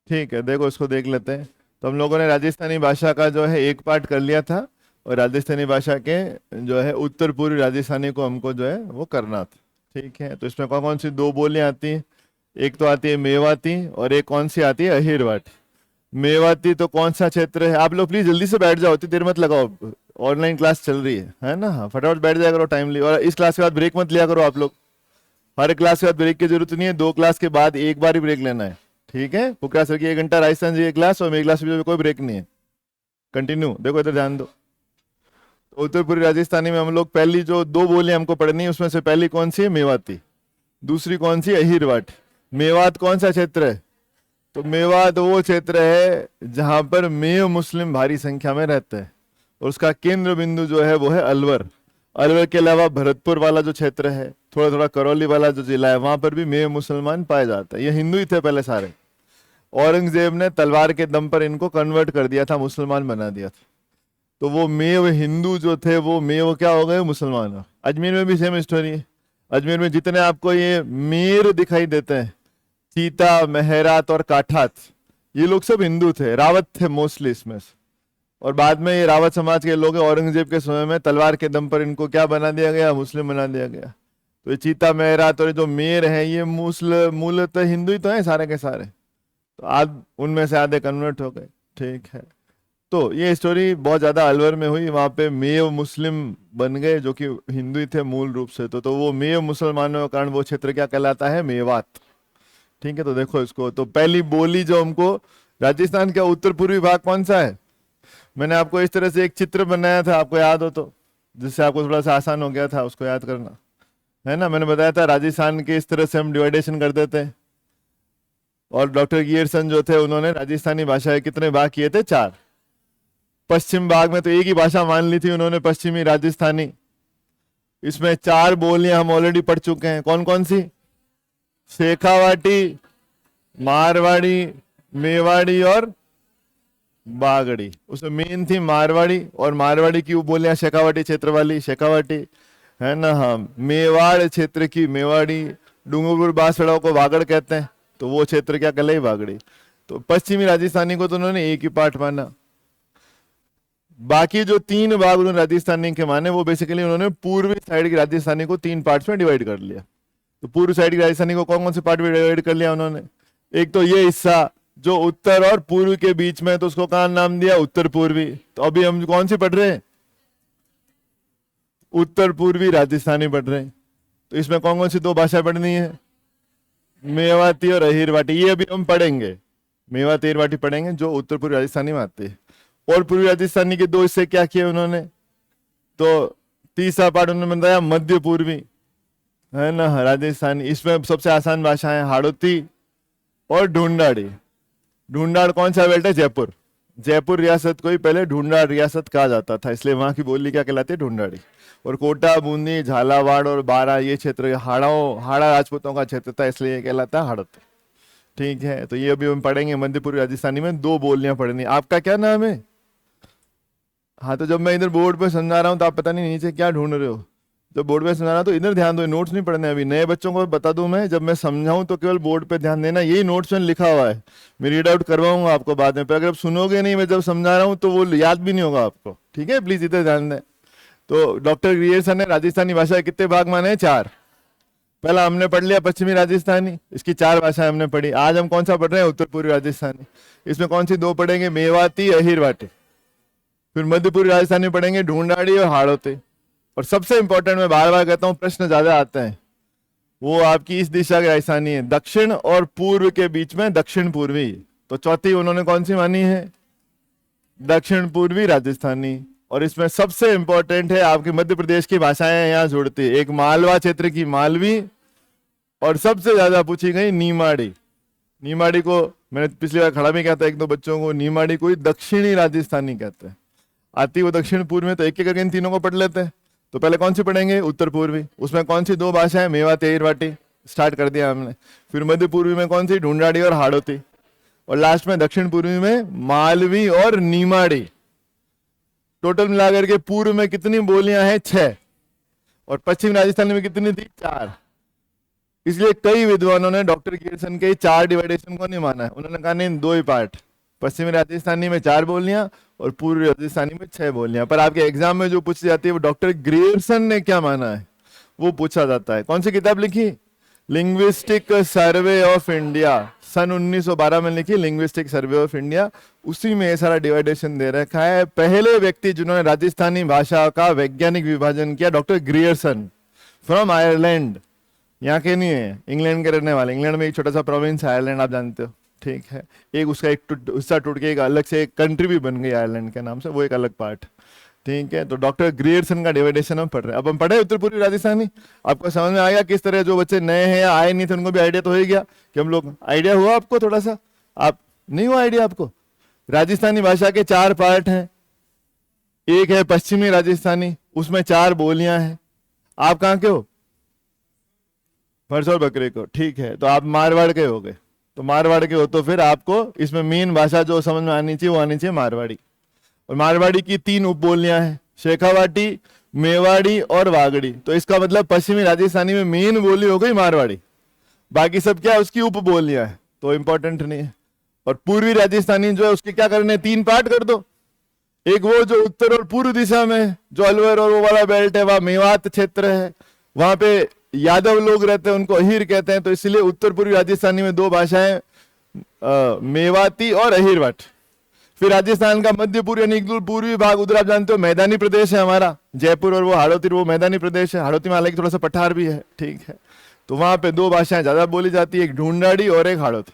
ठीक है, देखो इसको देख लेते हैं। तो हम लोगों ने राजस्थानी भाषा का जो है एक पार्ट कर लिया था, और राजस्थानी भाषा के जो है उत्तर पूर्वी राजस्थानी को हमको जो है वो करना था। ठीक है, तो इसमें कौन कौन सी दो बोलियां आती हैं? एक तो आती है मेवाती, और एक कौन सी आती है? अहिरवाटी। मेवाती तो कौन सा क्षेत्र है? आप लोग प्लीज जल्दी से बैठ जाओ, इतनी देर मत लगाओ, ऑनलाइन क्लास चल रही है ना। हाँ, फटाफट बैठ जाया करो टाइमली, और इस क्लास के बाद ब्रेक मत लिया करो आप लोग। हर क्लास के बाद ब्रेक की जरूरत नहीं है, दो क्लास के बाद एक बार ही ब्रेक लेना है। ठीक है, पुकरा सर की 1 घंटा, राजस्थान जी की क्लास, और मेरी क्लास में कोई ब्रेक नहीं है। कंटिन्यू, देखो इधर ध्यान दो। तो उत्तर पूर्वी राजस्थानी में हम लोग पहली जो दो बोलियां हमको पढ़नी है, उसमें से पहली कौन सी है? मेवाती। दूसरी कौन सी? अहिरवाट। मेवात कौन सा क्षेत्र है? तो मेवात वो क्षेत्र है जहां पर मेव मुस्लिम भारी संख्या में रहते हैं, और उसका केंद्र बिंदु जो है वो है अलवर। अलवर के अलावा भरतपुर वाला जो क्षेत्र है, थोड़ा थोड़ा करौली वाला जो जिला है, वहां पर भी मेव मुसलमान पाए जाते हैं। ये हिंदू ही थे पहले सारे, औरंगजेब ने तलवार के दम पर इनको कन्वर्ट कर दिया था, मुसलमान बना दिया था। तो वो मेव हिंदू जो थे वो मेव क्या हो गए? मुसलमान। अजमेर में भी सेम स्टोरी है। अजमेर में जितने आपको ये मीर दिखाई देते हैं, चीता, मेहरात और काठात, ये लोग सब हिंदू थे, रावत थे मोस्टली इसमें से। और बाद में ये रावत समाज के लोग औरंगजेब के समय में तलवार के दम पर इनको क्या बना दिया गया? मुस्लिम बना दिया गया। तो ये चीता, मेहरात और ये जो मेर है, ये मूलतः हिंदू ही तो है सारे के सारे। तो आज उनमें से आधे कन्वर्ट हो गए। ठीक है, तो ये स्टोरी बहुत ज्यादा अलवर में हुई, वहां पे मेव मुस्लिम बन गए जो कि हिंदू ही थे मूल रूप से। तो वो मेव मुसलमानों के कारण वो क्षेत्र क्या कहलाता है? मेवात। ठीक है, तो देखो इसको, तो पहली बोली जो हमको, राजस्थान का उत्तर पूर्वी भाग कौन सा है? मैंने आपको इस तरह से एक चित्र बनाया था, आपको याद हो तो, जिससे आपको थोड़ा सा आसान हो गया था उसको याद करना, है ना। मैंने बताया था राजस्थान के इस तरह से हम डिवाइडेशन कर देते हैं। और डॉक्टर गियरसन जो थे, उन्होंने राजस्थानी भाषा के कितने भाग किए थे? 4। पश्चिम भाग में तो एक ही भाषा मान ली थी उन्होंने, पश्चिमी राजस्थानी। इसमें 4 बोलियां हम ऑलरेडी पढ़ चुके हैं, कौन कौन सी? शेखावाटी, मारवाड़ी, मेवाड़ी और बागड़ी। उसमें मेन थी मारवाड़ी, और मारवाड़ी की वो बोलियां शेखावाटी क्षेत्र वाली शेखावाटी, है ना। हाँ, मेवाड़ क्षेत्र की मेवाड़ी, डूंगरपुर बांसवाड़ा को वागड़ कहते हैं, तो वो क्षेत्र क्या कहलाई? वागड़ी। तो पश्चिमी राजस्थानी को तो उन्होंने एक ही पार्ट माना। बाकी जो 3 भाग उन्होंने राजस्थानी के माने, वो बेसिकली उन्होंने पूर्वी साइड की राजस्थानी को 3 पार्ट्स में डिवाइड कर लिया। तो पूर्व साइड की राजस्थानी को कौन कौन से पार्ट में डिवाइड कर लिया उन्होंने? एक तो ये हिस्सा जो उत्तर और पूर्व के बीच में, तो उसको कहा नाम दिया उत्तर पूर्वी। तो अभी हम कौन सी पढ़ रहे हैं? उत्तर पूर्वी राजस्थानी पढ़ रहे हैं। तो इसमें कौन कौन सी 2 भाषा पढ़नी है? मेवाती और अहिरवाटी, ये अभी हम पढ़ेंगे। मेवाती, अहिरवाटी पढ़ेंगे जो उत्तर पूर्वी राजस्थानी में आते हैं। और पूर्वी राजस्थानी के 2 हिस्से क्या किए उन्होंने? तो तीसरा पार्ट उन्होंने बताया मध्य पूर्वी, है ना, राजस्थानी। इसमें सबसे आसान भाषा है हाड़ौती और ढूंढाड़ी। ढूंढाड़ कौन सा बेल्ट है? जयपुर। जयपुर रियासत को ही पहले ढूंढाड़ रियासत कहा जाता था, इसलिए वहां की बोली क्या कहलाती है? ढूंढाड़ी। और कोटा, बूंदी, झालावाड़ और बारा, ये क्षेत्र हाड़ा राजपूतों का क्षेत्र था, इसलिए ये कहलाता है हाड़ौती। ठीक है, तो ये अभी हम पढ़ेंगे। मध्य पूर्वी राजस्थानी में 2 बोलियां पढ़नी। आपका क्या नाम है? हाँ, तो जब मैं इधर बोर्ड पे समझा रहा हूँ तो आप पता नहीं नीचे क्या ढूंढ रहे हो। जब बोर्ड पे समझा रहा हूँ तो इधर ध्यान दो, नोट्स नहीं पढ़ने। अभी नए बच्चों को बता दूं मैं, जब मैं समझाऊं तो केवल बोर्ड पे ध्यान देना, यही नोट्स में लिखा हुआ है। मैं रीड आउट करवाऊंगा आपको बाद में, पर अगर आप सुनोगे नहीं मैं जब समझा रहा हूँ तो वो याद भी नहीं होगा आपको। ठीक है, प्लीज इधर ध्यान दें। तो डॉक्टर ग्रियर्सन ने राजस्थानी भाषा के कितने भाग माने हैं? 4। पहला हमने पढ़ लिया पश्चिमी राजस्थानी, इसकी 4 भाषाएं हमने पढ़ी। आज हम कौन सा पढ़ रहे हैं? उत्तर पूर्वी राजस्थानी। इसमें कौन सी 2 पढ़ेंगे? मेवाती, अहिरवाटी। फिर मध्य पूर्वी राजस्थानी पढ़ेंगे ढूंढाड़ी और हाड़ौती। और सबसे इंपॉर्टेंट, मैं बार बार कहता हूं, प्रश्न ज्यादा आते हैं, वो आपकी इस दिशा की राजस्थानी है, दक्षिण और पूर्व के बीच में दक्षिण पूर्वी। तो चौथी उन्होंने कौन सी मानी है? दक्षिण पूर्वी राजस्थानी। और इसमें सबसे इंपॉर्टेंट है, आपकी मध्य प्रदेश की भाषाएं यहां जुड़ती है। एक मालवा क्षेत्र की मालवी, और सबसे ज्यादा पूछी गई नीमाड़ी। नीमाड़ी को मैंने पिछली बार खड़ा भी कहता है 1-2 बच्चों को, नीमाड़ी को दक्षिणी राजस्थानी कहते हैं। आती वो दक्षिण पूर्व में, तो एक एक करके इन तीनों को पढ़ लेते हैं। तो पहले कौन सी पढ़ेंगे? उत्तर पूर्वी। उसमें कौन सी 2 भाषाएं? मेवाती, अहिरवाटी, स्टार्ट कर दिया हमने। फिर मध्य पूर्वी में कौन सी? ढूंढाड़ी और हाड़ौती। और लास्ट में दक्षिण पूर्वी में मालवी और नीमाड़ी। टोटल मिलाकर के पूर्व में कितनी बोलियां हैं? 6। और पश्चिम राजस्थान में कितनी थी? 4। इसलिए कई विद्वानों ने डॉक्टर गियर्सन के 4 डिवाइडेशन को नहीं माना है। उन्होंने कहा नहीं, 2 ही पार्ट, पश्चिमी राजस्थानी में 4 बोलियां और पूर्वी राजस्थानी में 6 बोलियां। पर आपके एग्जाम में जो पूछी जाती है वो डॉक्टर ग्रियर्सन ने क्या माना है वो पूछा जाता है। कौन सी किताब लिखी? लिंग्विस्टिक सर्वे ऑफ इंडिया, सन 1912 में लिखी लिंग्विस्टिक सर्वे ऑफ इंडिया। उसी में ये सारा डिवाइडेशन दे रखा है। पहले व्यक्ति जिन्होंने राजस्थानी भाषा का वैज्ञानिक विभाजन किया, डॉक्टर ग्रियर्सन फ्रॉम आयरलैंड। यहाँ के नहीं है, इंग्लैंड के रहने वाले। इंग्लैंड में एक छोटा सा प्रोविंस है आयरलैंड, आप जानते हो, ठीक है। एक उसका एक हिस्सा टूट के एक अलग से एक कंट्री भी बन गई आयरलैंड के नाम से, वो एक अलग पार्ट, ठीक है। तो डॉक्टर ग्रियर्सन का डिवाइडेशन हम पढ़ रहे हैं। अब हम पढ़े उत्तर पूर्वी राजस्थानी। आपको समझ में आ गया किस तरह? जो बच्चे नए हैं या आए नहीं थे उनको भी आइडिया तो हो ही गया कि हम लोग, आइडिया हुआ आपको थोड़ा सा? आप नहीं हुआ आइडिया आपको? राजस्थानी भाषा के 4 पार्ट हैं। एक है पश्चिमी राजस्थानी, उसमें 4 बोलियां हैं। आप कहाँ के हो? भरसौर बकरे को, ठीक है। तो आप मारवाड़ के हो गए। तो मारवाड़ के हो तो फिर आपको इसमें मेन भाषा जो समझ में आनी चाहिए वो आनी चाहिए मारवाड़ी। और मारवाड़ी की 3 उपबोलियां हैं, शेखावाटी, मेवाड़ी और वागड़ी। तो इसका मतलब पश्चिमी राजस्थानी में मेन बोली हो गई मारवाड़ी, बाकी सब क्या है उसकी उपबोलियां है, तो इंपॉर्टेंट नहीं है। और पूर्वी राजस्थानी जो है उसके क्या करने, 3 पार्ट कर दो। एक वो जो उत्तर और पूर्व दिशा में जो अलवर और वो वाला बेल्ट है, वहां मेवात क्षेत्र है, वहां पे यादव लोग रहते हैं, उनको अहीर कहते हैं। तो इसलिए उत्तर पूर्वी राजस्थानी में 2 भाषाएं, मेवाती और अहीरवट। फिर राजस्थान का मध्य पूर्व यानी पूर्वी भाग, उधर आप जानते हो मैदानी प्रदेश है हमारा, जयपुर और वो हाड़ौती, वो मैदानी प्रदेश है। हाड़ौती में हालांकि थोड़ा सा पठार भी है, ठीक है। तो वहां पे 2 भाषाएं ज्यादा बोली जाती है, एक ढूंढाड़ी और एक हाड़ौती।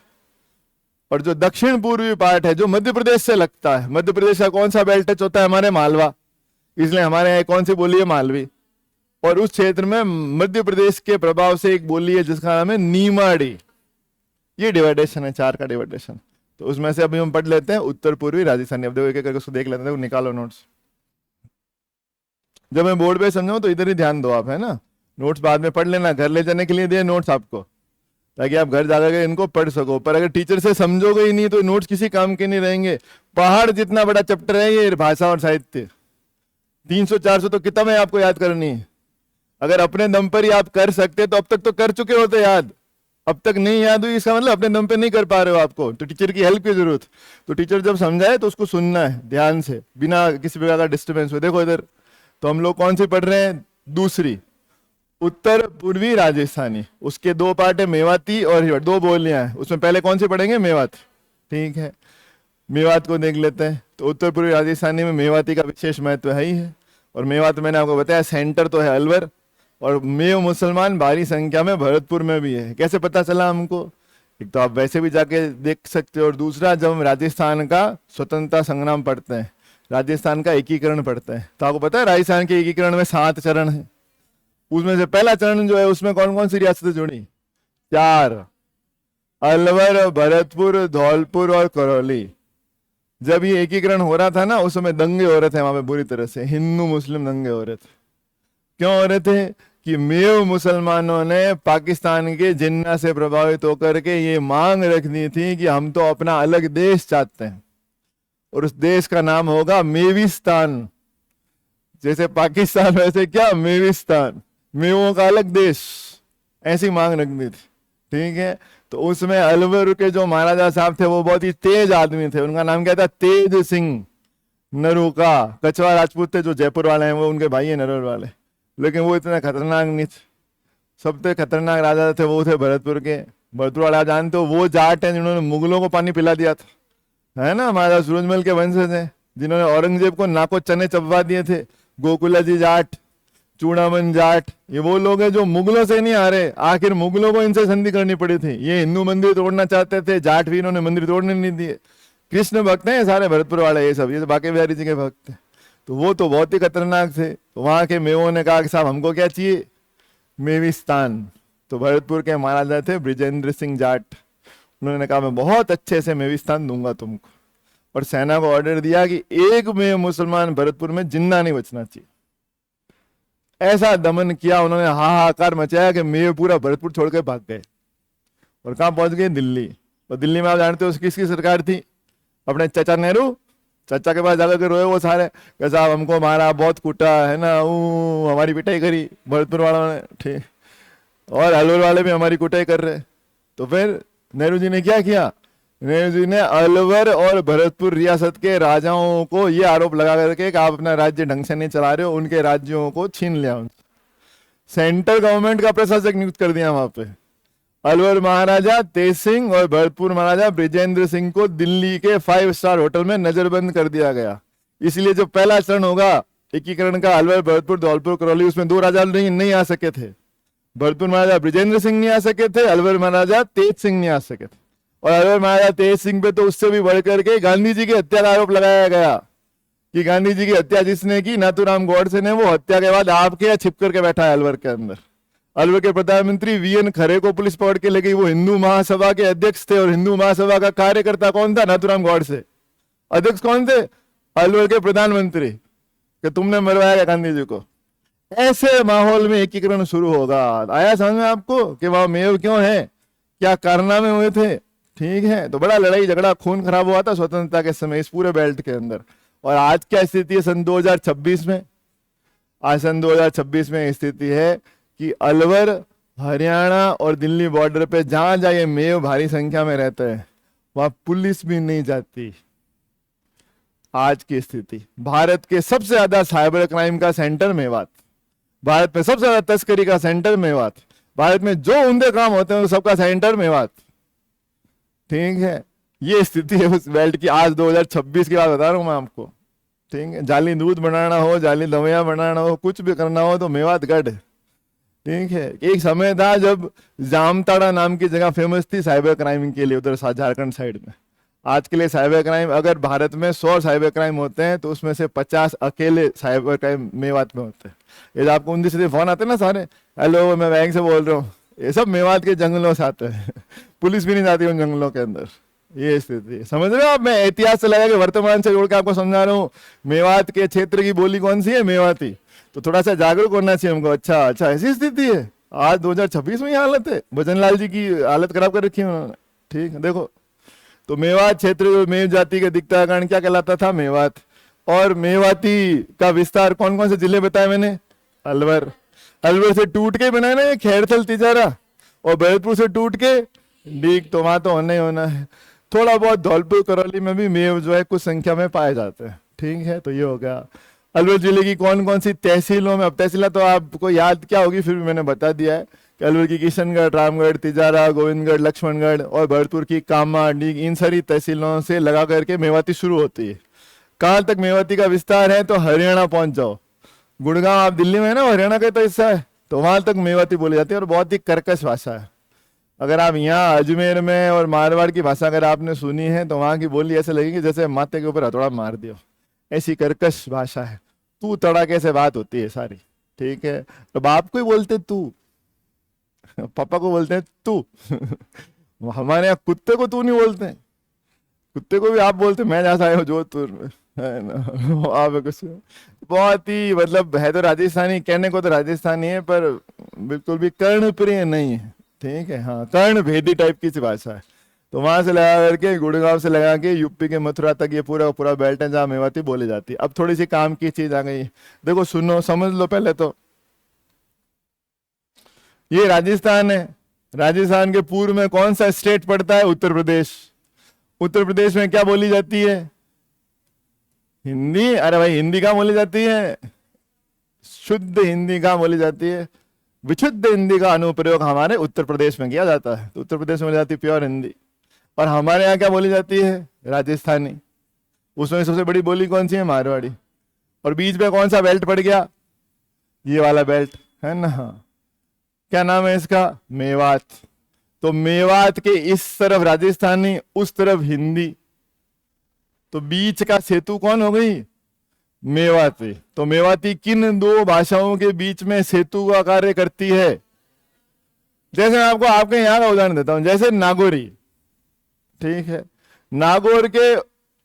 और जो दक्षिण पूर्वी पार्ट है जो मध्य प्रदेश से लगता है, मध्य प्रदेश का कौन सा बेल्ट टच होता है? हमारे मालवा। इसलिए हमारे यहाँ कौन सी बोली है? मालवी। और उस क्षेत्र में मध्य प्रदेश के प्रभाव से एक बोली है जिसका नाम है नीमाड़ी। ये डिवाइडेशन है, 4 का डिवाइडेशन। तो उसमें से अभी हम पढ़ लेते हैं उत्तर पूर्वी राजस्थानी। अब देखो एक एक करके उसको देख लेते हैं, निकालो नोट्स। जब मैं बोर्ड पे समझाऊं तो इधर ही ध्यान दो आप, है ना। नोट्स बाद में पढ़ लेना, घर ले जाने के लिए दिए नोट्स आपको, ताकि आप घर जाकर इनको पढ़ सको। पर अगर टीचर से समझोगे ही नहीं तो नोट्स किसी काम के नहीं रहेंगे। पहाड़ जितना बड़ा चैप्टर है ये भाषा और साहित्य, 300-400 तो किताबें आपको याद करनी है। अगर अपने दम पर ही आप कर सकते तो अब तक तो कर चुके होते याद। अब तक नहीं याद हुई इसका मतलब अपने दम पे नहीं कर पा रहे हो, आपको तो टीचर की हेल्प की जरूरत। तो टीचर जब समझाए तो उसको सुनना है ध्यान से, बिना किसी प्रकार का डिस्टर्बेंस हो। देखो इधर तो हम लोग कौन सी पढ़ रहे हैं? दूसरी, उत्तर पूर्वी राजस्थानी। उसके 2 पार्ट है, मेवाती और हिवट, 2 बोलियां हैं। उसमें पहले कौन सी पढ़ेंगे? मेवात, ठीक है। मेवात को देख लेते हैं। तो उत्तर पूर्वी राजस्थानी में मेवाती का विशेष महत्व है ही है। और मेवात मैंने आपको बताया सेंटर तो है अलवर, और मेव मुसलमान भारी संख्या में भरतपुर में भी है। कैसे पता चला हमको? एक तो आप वैसे भी जाके देख सकते हो, और दूसरा जब हम राजस्थान का स्वतंत्रता संग्राम पढ़ते हैं, राजस्थान का एकीकरण पढ़ते हैं, तो आपको पता है राजस्थान के एकीकरण में 7 चरण है। उसमें से पहला चरण जो है उसमें कौन कौन सी रियासतें जुड़ी? 4, अलवर, भरतपुर, धौलपुर और करौली। जब ये एकीकरण हो रहा था ना उस समय दंगे हो रहे थे वहां पे, बुरी तरह से हिंदू मुस्लिम दंगे हो रहे थे। क्यों हो रहे थे? कि मेव मुसलमानों ने पाकिस्तान के जिन्ना से प्रभावित होकर के ये मांग रख दी थी कि हम तो अपना अलग देश चाहते हैं, और उस देश का नाम होगा मेविस्तान। जैसे पाकिस्तान वैसे क्या मेविस्तान, मेवों का अलग देश, ऐसी मांग रख दी थी, ठीक है। तो उसमें अलवर के जो महाराजा साहब थे वो बहुत ही तेज आदमी थे। उनका नाम क्या था? तेज सिंह नरूका। कछवा राजपूत थे जो जयपुर वाले हैं, वो उनके भाई है नरवर वाले, लेकिन वो इतने खतरनाक नहीं थे। सबसे खतरनाक राजा थे वो थे भरतपुर के। भरतपुर वाले आप जानते हो वो जाट हैं जिन्होंने मुगलों को पानी पिला दिया था, है ना। महाराजा सूरजमल के वंशज हैं जिन्होंने औरंगजेब को नाको चने चबवा दिए थे। गोकुला जी जाट, चूड़ामन जाट, ये वो लोग हैं जो मुगलों से नहीं आ रहे। आखिर मुगलों को इनसे संधि करनी पड़ी थी। ये हिंदू मंदिर तोड़ना चाहते थे, जाट भी इन्होंने मंदिर तोड़ने नहीं दिए। कृष्ण भक्त हैं सारे भरतपुर वाले, ये सब ये बांके बिहारी जी के भक्त हैं। तो वो तो बहुत ही खतरनाक थे। तो वहां के मेवों ने कहा कि साहब हमको क्या चाहिए? मेविस्तान। तो भरतपुर के महाराजा थे ब्रिजेंद्र सिंह जाट, उन्होंने कहा मैं बहुत अच्छे से मेविस्तान दूंगा तुमको, और सेना को ऑर्डर दिया कि एक में मुसलमान भरतपुर में जिंदा नहीं बचना चाहिए। ऐसा दमन किया उन्होंने, हाहाकार मचाया कि मेव पूरा भरतपुर छोड़ के भाग गए। और कहां पहुंच गए? दिल्ली। और दिल्ली में आप जानते हो किसकी सरकार थी? अपने चाचा नेहरू। चाचा के पास जाकर के रोए वो सारे कि साहब हमको मारा, बहुत कूटा, है ना, हमारी पिटाई करी भरतपुर वालों ने, ठीक। और अलवर वाले भी हमारी कुटाई कर रहे हैं। तो फिर नेहरू जी ने क्या किया, नेहरू जी ने अलवर और भरतपुर रियासत के राजाओं को ये आरोप लगा करके कि आप अपना राज्य ढंग से नहीं चला रहे हो, उनके राज्यों को छीन लिया, सेंट्रल गवर्नमेंट का प्रशासक नियुक्त कर दिया वहां पे। अलवर महाराजा तेज सिंह और भरतपुर महाराजा ब्रिजेंद्र सिंह को दिल्ली के 5 स्टार होटल में नजरबंद कर दिया गया। इसलिए जो पहला चरण होगा एकीकरण का, अलवर भरतपुर धौलपुर करौली, उसमें 2 राजा नहीं आ सके थे। भरतपुर महाराजा ब्रिजेंद्र सिंह नहीं आ सके थे, अलवर महाराजा तेज सिंह नहीं आ सके थे। और अलवर महाराजा तेज सिंह पे तो उससे भी बढ़ करके गांधी जी की हत्या का आरोप लगाया गया कि गांधी जी की हत्या जिसने की, नाथूराम गौडसे ने, वो हत्या के बाद आपके यहाँ छिप करके बैठा है अलवर के अंदर। अलवर के प्रधानमंत्री वीएन खरे को पुलिस पकड़ के ले गई, वो हिंदू महासभा के अध्यक्ष थे, और हिंदू महासभा का कार्यकर्ता कौन था, नाथूराम गौडसे। अध्यक्ष कौन थे, अलवर के प्रधानमंत्री, कि तुमने मरवाया गांधी जी को। ऐसे माहौल में एकीकरण शुरू होगा। आया समझ में आपको कि वहां मेव क्यों है, क्या कारनामे हुए थे, ठीक है। तो बड़ा लड़ाई झगड़ा खून खराब हुआ था स्वतंत्रता के समय इस पूरे बेल्ट के अंदर। और आज क्या स्थिति है सन 2026 में, आज सन 2026 में स्थिति है कि अलवर, हरियाणा और दिल्ली बॉर्डर पे जहां जहां ये मेव भारी संख्या में रहते हैं वहां पुलिस भी नहीं जाती। आज की स्थिति, भारत के सबसे ज्यादा साइबर क्राइम का सेंटर मेवात, भारत में सबसे ज्यादा तस्करी का सेंटर मेवात, भारत में जो उमदे काम होते हैं सबका सेंटर मेवात, ठीक है। ये स्थिति है उस बेल्ट की आज 2026 की बात बता रहा हूं मैं आपको, ठीक है। जाली दूध बनाना हो, जाली दवाइयां बनाना हो, कुछ भी करना हो तो मेवात गढ़, ठीक है। एक समय था जब जामताड़ा नाम की जगह फेमस थी साइबर क्राइम के लिए, उधर झारखंड साइड में। आज के लिए साइबर क्राइम, अगर भारत में 100 साइबर क्राइम होते हैं तो उसमें से 50 अकेले साइबर क्राइम मेवात में होते हैं। ये जो आपको 19 फोन आते हैं ना सारे, हेलो मैं बैंक से बोल रहा हूँ, ये सब मेवात के जंगलों से आते हैं। पुलिस भी नहीं जाती उन जंगलों के अंदर। ये स्थिति समझ रहे हो आप। मैं इतिहास से लगा के वर्तमान से जोड़ के आपको समझा रहा हूँ। मेवात के क्षेत्र की बोली कौन सी है, मेवाती। तो थोड़ा सा जागरूक होना चाहिए हमको। अच्छा अच्छा, ऐसी स्थिति है आज 2026 में ये हालत है। भजन लाल जी की हालत खराब कर रखी है उन्होंने, ठीक है। देखो तो मेवात क्षेत्र मेव जाति के दिखता का कारण क्या कहलाता था, मेवात। और मेवाती का विस्तार कौन कौन से जिले बताए मैंने, अलवर, अलवर से टूट के बनाए ना ये खैरथल तिजारा, और भरतपुर से टूट के डीग, तो वहां तो होना ही होना है। थोड़ा बहुत धौलपुर करौली में भी मेव जो है कुछ संख्या में पाए जाते हैं, ठीक है। तो ये हो गया अलवर जिले की कौन कौन सी तहसीलों में। अब तहसीला तो आपको याद क्या होगी, फिर भी मैंने बता दिया है कि अलवर की किशनगढ़, रामगढ़, तिजारा, गोविंदगढ़, लक्ष्मणगढ़ और भरतपुर की कामा, डीग, इन सारी तहसीलों से लगा करके मेवाती शुरू होती है। कहाँ तक मेवाती का विस्तार है, तो हरियाणा पहुंच जाओ। गुड़गांव आप दिल्ली में है ना, हरियाणा का तो हिस्सा है, तो वहां तक मेवाती बोली जाती है और बहुत ही कर्कश भाषा है। अगर आप यहाँ अजमेर में और मारवाड़ की भाषा अगर आपने सुनी है तो वहां की बोली ऐसे लगेगी जैसे माथे के ऊपर हथौड़ा मार दियो, ऐसी कर्कश भाषा है। तू तड़ाके से बात होती है सारी, ठीक है। तो बाप को ही बोलते तू, पापा को बोलते हैं तू। हमारे यहाँ कुत्ते को तू नहीं बोलते, कुत्ते को भी आप बोलते। मैं जहाँ से आया हूँ जोधपुर में, है ना, आप कुछ बहुत ही मतलब है तो राजस्थानी, कहने को तो राजस्थानी है पर बिल्कुल भी कर्ण प्रिय नहीं है, ठीक है। हाँ, कर्ण भेदी टाइप की सी भाषा है। तो वहां से लगा करके गुड़गांव से लगा के यूपी के मथुरा तक ये पूरा पूरा बेल्ट है जहाँ मेवाती बोली जाती है। अब थोड़ी सी काम की चीज आ गई, देखो सुनो समझ लो। पहले तो ये राजस्थान है, राजस्थान के पूर्व में कौन सा स्टेट पड़ता है, उत्तर प्रदेश। उत्तर प्रदेश में क्या बोली जाती है, हिंदी। अरे भाई हिंदी कहाँ बोली जाती है, शुद्ध हिंदी कहाँ बोली जाती है, विशुद्ध हिंदी का अनुप्रयोग हमारे उत्तर प्रदेश में किया जाता है। तो उत्तर प्रदेश में बोली जाती है प्योर हिंदी। और हमारे यहाँ क्या बोली जाती है, राजस्थानी। उसमें सबसे बड़ी बोली कौन सी है, मारवाड़ी। और बीच में कौन सा बेल्ट पड़ गया, ये वाला बेल्ट है ना, क्या नाम है इसका, मेवात। तो मेवात के इस तरफ राजस्थानी, उस तरफ हिंदी, तो बीच का सेतु कौन हो गई, मेवाती। तो मेवाती किन दो भाषाओं के बीच में सेतु का कार्य करती है। जैसे मैं आपको आपके यहाँ का उदाहरण देता हूं, जैसे नागौरी, ठीक है। नागौर के